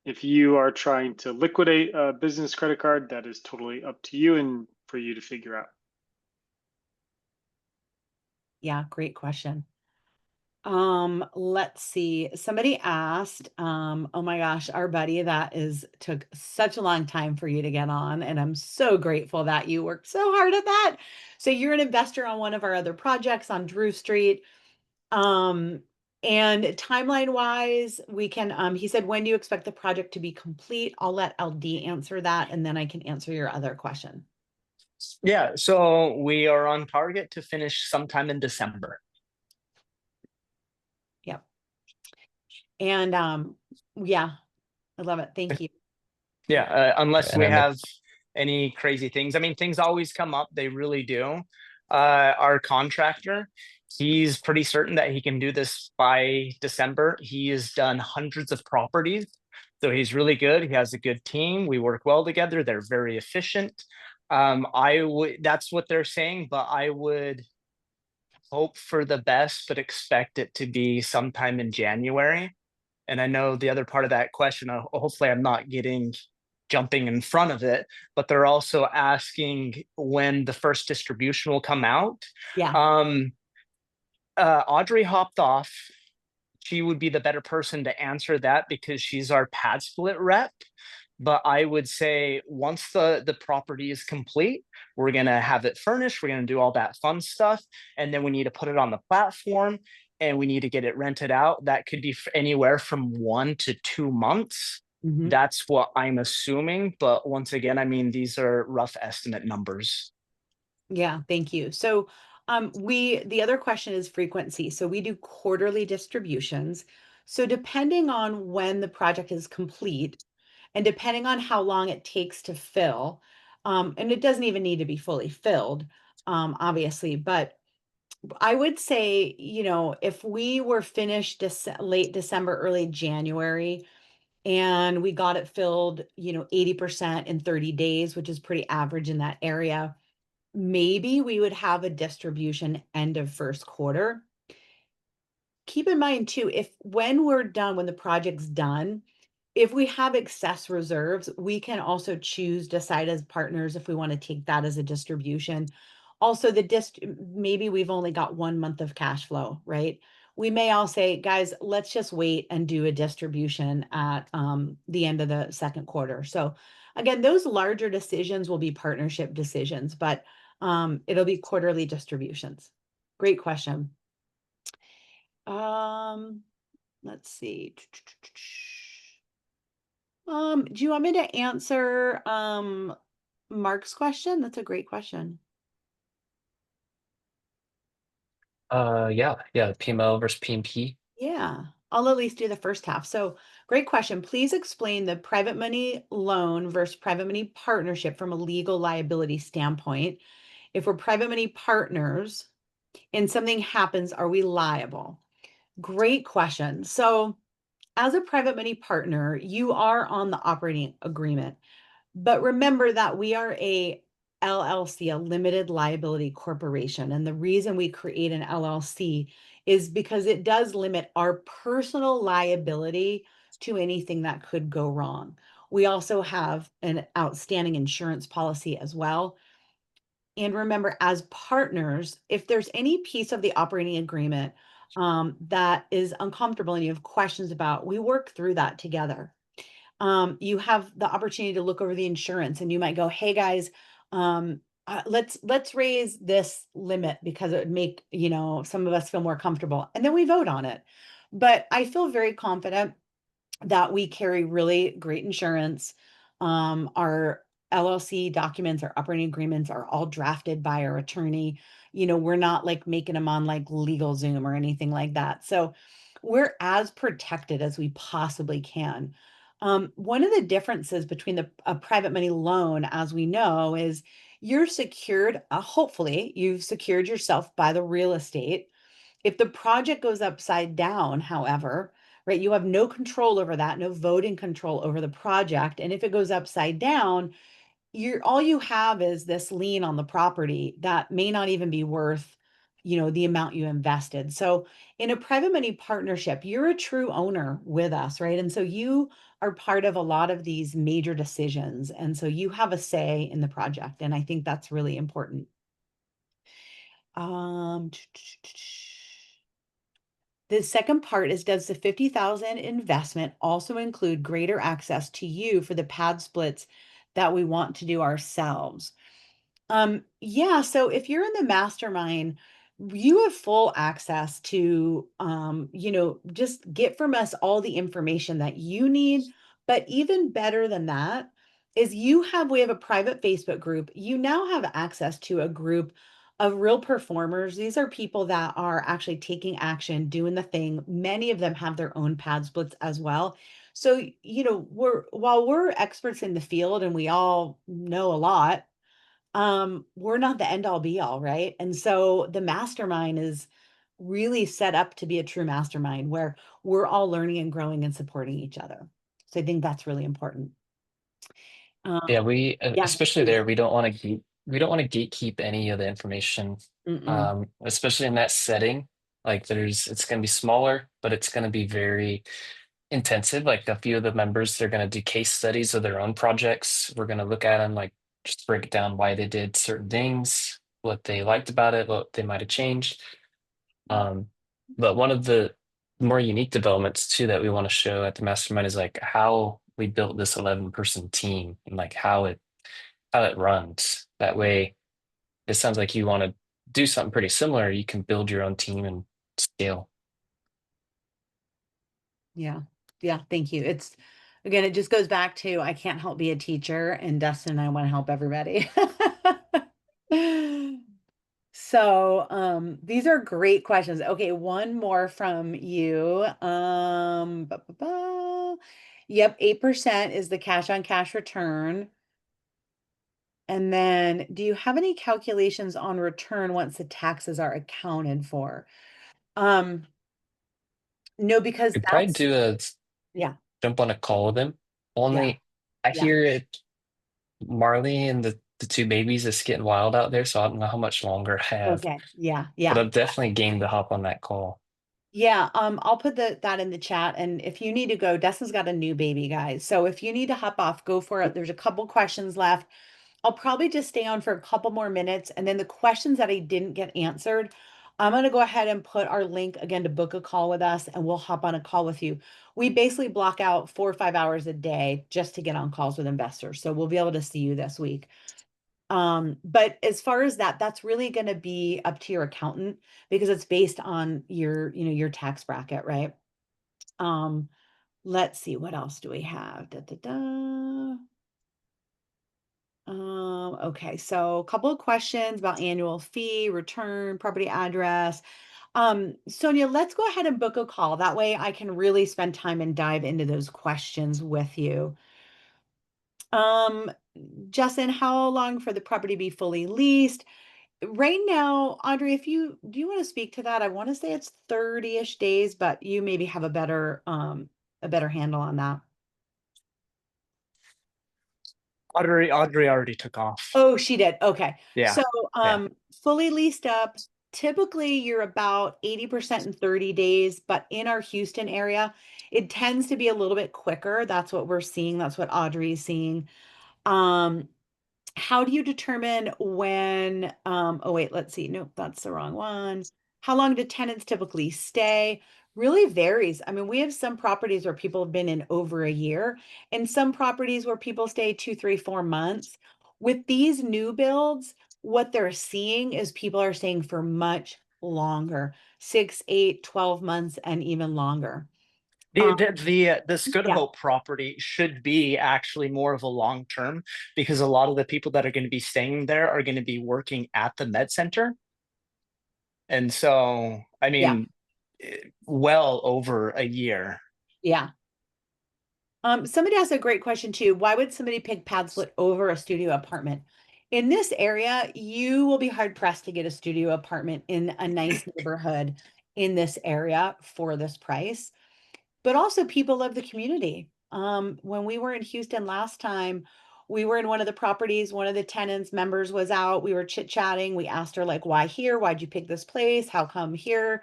If you are trying to liquidate a business credit card, that is totally up to you and for you to figure out. Yeah, great question. Let's see. Somebody asked, oh my gosh, our buddy that took such a long time for you to get on, and I'm so grateful that you worked so hard at that. So you're an investor on one of our other projects on Drew Street. And timeline wise, we can, he said, when do you expect the project to be complete? I'll let LD answer that, and then I can answer your other question. Yeah, so we are on target to finish sometime in December. Yep. And yeah, I love it. Thank you. Yeah, unless And we then have any crazy things. I mean, things always come up. They really do. Our contractor, he's pretty certain that he can do this by December. He has done hundreds of properties. So he's really good. He has a good team. We work well together. They're very efficient. That's what they're saying, but I would hope for the best, but expect it to be sometime in January. And I know the other part of that question, hopefully I'm not jumping in front of it, but they're also asking when the first distribution will come out. Yeah. Audrey hopped off. She would be the better person to answer that because she's our pad split rep. But I would say once the property is complete, we're gonna have it furnished, we're gonna do all that fun stuff, and then we need to put it on the platform and we need to get it rented out. That could be anywhere from 1 to 2 months. Mhm. That's what I'm assuming, but once again, I mean, these are rough estimate numbers. Yeah, thank you. So the other question is frequency. So we do quarterly distributions. So depending on when the project is complete and depending on how long it takes to fill, and it doesn't even need to be fully filled, obviously, but I would say, if we were finished late December, early January, and we got it filled, 80% in 30 days, which is pretty average in that area, maybe we would have a distribution end of first quarter. Keep in mind too, when we're done, when the project's done, if we have excess reserves, we can also decide as partners if we want to take that as a distribution. Also, maybe we've only got 1 month of cash flow, right? We may all say, guys, let's just wait and do a distribution at the end of the second quarter. So again, those larger decisions will be partnership decisions, but it'll be quarterly distributions. Great question. Let's see. Do you want me to answer Mark's question? That's a great question. yeah, PMO versus PMP. Yeah, I'll at least do the first half. So, great question. Please explain the private money loan versus private money partnership from a legal liability standpoint. If we're private money partners and something happens, are we liable? Great question. So, as a private money partner, you are on the operating agreement. But remember that we are a LLC, a limited liability corporation. And the reason we create an LLC is because it does limit our personal liability to anything that could go wrong. We also have an outstanding insurance policy as well. And remember, as partners, if there's any piece of the operating agreement that is uncomfortable and you have questions about, we work through that together. You have the opportunity to look over the insurance and you might go, hey guys, let's raise this limit because it would make, some of us feel more comfortable. And then we vote on it. But I feel very confident that we carry really great insurance. Our LLC documents, our operating agreements are all drafted by our attorney. We're not like making them on like LegalZoom or anything like that. So we're as protected as we possibly can. One of the differences between a private money loan, as we know, is you're secured, hopefully, you've secured yourself by the real estate. If the project goes upside down, however, right, you have no control over that, no voting control over the project. And if it goes upside down, all you have is this lien on the property that may not even be worth, the amount you invested. So in a private money partnership, you're a true owner with us, right? And so you are part of a lot of these major decisions. And so you have a say in the project. And I think that's really important. The second part is, does the 50,000 investment also include greater access to you for the pad splits that we want to do ourselves? Yeah, so if you're in the mastermind, you have full access to, just get from us all the information that you need. But even better than that is we have a private Facebook group. You now have access to a group of real performers. These are people that are actually taking action, doing the thing. Many of them have their own pad splits as well. So, while we're experts in the field and we all know a lot, we're not the end all be all, right? And so the mastermind is really set up to be a true mastermind where we're all learning and growing and supporting each other. So I think that's really important. Yeah, we Yeah, especially please. there, we don't want to gatekeep any of the information, Mm-mm. especially in that setting. Like it's going to be smaller, but it's going to be very intensive. Like a few of the members, they're going to do case studies of their own projects. We're going to look at them, like just break down why they did certain things, what they liked about it, what they might have changed. Um, but one of the more unique developments too that we want to show at the mastermind is like how we built this 11-person team and like how it runs. That way, it sounds like you want to do something pretty similar. You can build your own team and scale. Yeah. Yeah. Thank you. Again, it just goes back to I can't help be a teacher, and Dustin and I want to help everybody. So, these are great questions. Okay, one more from you. Yep, 8% is the cash on cash return. And then, do you have any calculations on return once the taxes are accounted for? No, because We'd probably that's, do a yeah, jump on a call with them. yeah, Only I yeah. hear it, Marley and the two babies is getting wild out there, so I don't know how much longer I have, Okay, yeah, but yeah. I'm definitely game to hop on that call. Yeah, I'll put that in the chat. And if you need to go, Dustin's got a new baby, guys. So if you need to hop off, go for it. There's a couple questions left. I'll probably just stay on for a couple more minutes. And then the questions that I didn't get answered, I'm going to go ahead and put our link again to book a call with us, and we'll hop on a call with you. We basically block out 4 or 5 hours a day just to get on calls with investors. So we'll be able to see you this week. But as far as that's really going to be up to your accountant because it's based on your tax bracket, right? Um, let's see, what else do we have? Da, da, da. Okay, so a couple of questions about annual fee, return, property address. Sonia, let's go ahead and book a call. That way I can really spend time and dive into those questions with you. Um, Justin, how long for the property to be fully leased? Right now, Audrey, do you want to speak to that? I want to say it's 30-ish days, but you maybe have a better handle on that. Audrey already took off. Oh, she did. Okay. Yeah. So, Yeah. fully leased up, typically you're about 80% in 30 days, but in our Houston area, it tends to be a little bit quicker. That's what we're seeing. That's what Audrey's seeing. Um, how do you determine when, oh wait, let's see. Nope, that's the wrong one. How long do tenants typically stay? Really varies. I mean, we have some properties where people have been in over a year, and some properties where people stay 2, 3, 4 months. With these new builds, what they're seeing is people are staying for much longer, 6, 8, 12 months, and even longer. This Good Yeah. Hope property should be actually more of a long term because a lot of the people that are going to be staying there are going to be working at the med center. And so, I Yeah. mean, well over a year. Yeah. Somebody asked a great question too. Why would somebody pick pad split over a studio apartment? In this area, you will be hard pressed to get a studio apartment in a nice neighborhood in this area for this price. But also people love the community. When we were in Houston last time, we were in one of the properties, one of the tenants members was out. We were chit-chatting. We asked her, like, why here? Why'd you pick this place? How come here?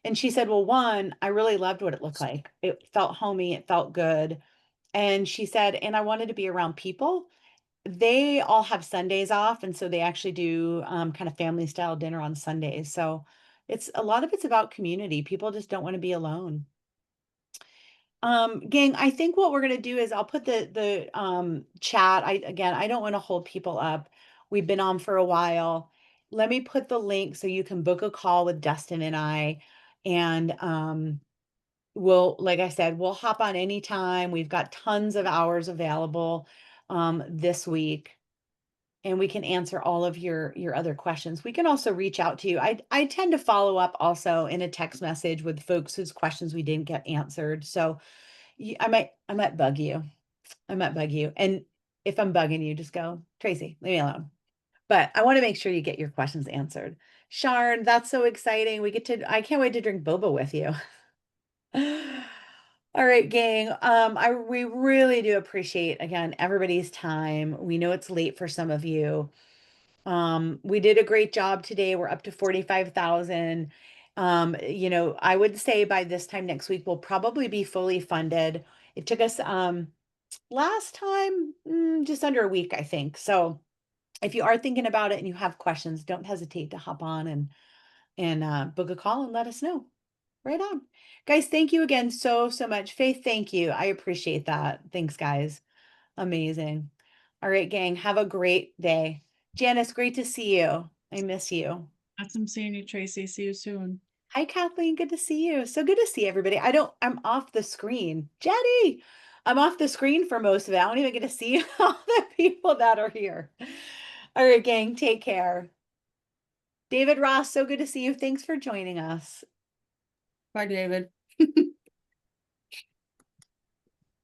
And she said, well, one, I really loved what it looked like. It felt homey, it felt good. And she said, and I wanted to be around people. They all have Sundays off, and so they actually do kind of family style dinner on Sundays. So It's a lot of it's about community. People just don't want to be alone. Gang, I think what we're gonna do is I'll put the chat. I don't want to hold people up. We've been on for a while. Let me put the link so you can book a call with Dustin and I. And we'll, like I said, we'll hop on anytime. We've got tons of hours available this week. And we can answer all of your other questions. We can also reach out to you. I tend to follow up also in a text message with folks whose questions we didn't get answered. So I might bug you. I might bug you. And if I'm bugging you, just go, Tracy, leave me alone. But I want to make sure you get your questions answered. Sharn, that's so exciting. I can't wait to drink boba with you. All right, gang. We really do appreciate, again, everybody's time. We know it's late for some of you. We did a great job today. We're up to 45,000. I would say by this time next week, we'll probably be fully funded. It took us, last time, just under a week, I think. So if you are thinking about it and you have questions, don't hesitate to hop on and book a call and let us know. Right on. Guys, thank you again so much. Faith, thank you. I appreciate that. Thanks, guys. Amazing. All right, gang, have a great day. Janice, great to see you. I miss you. Awesome seeing you, Tracy. See you soon. Hi, Kathleen. Good to see you. So good to see everybody. I'm off the screen. Jetty, I'm off the screen for most of it. I don't even get to see all the people that are here. All right, gang, take care. David Ross, so good to see you. Thanks for joining us. Bye, David.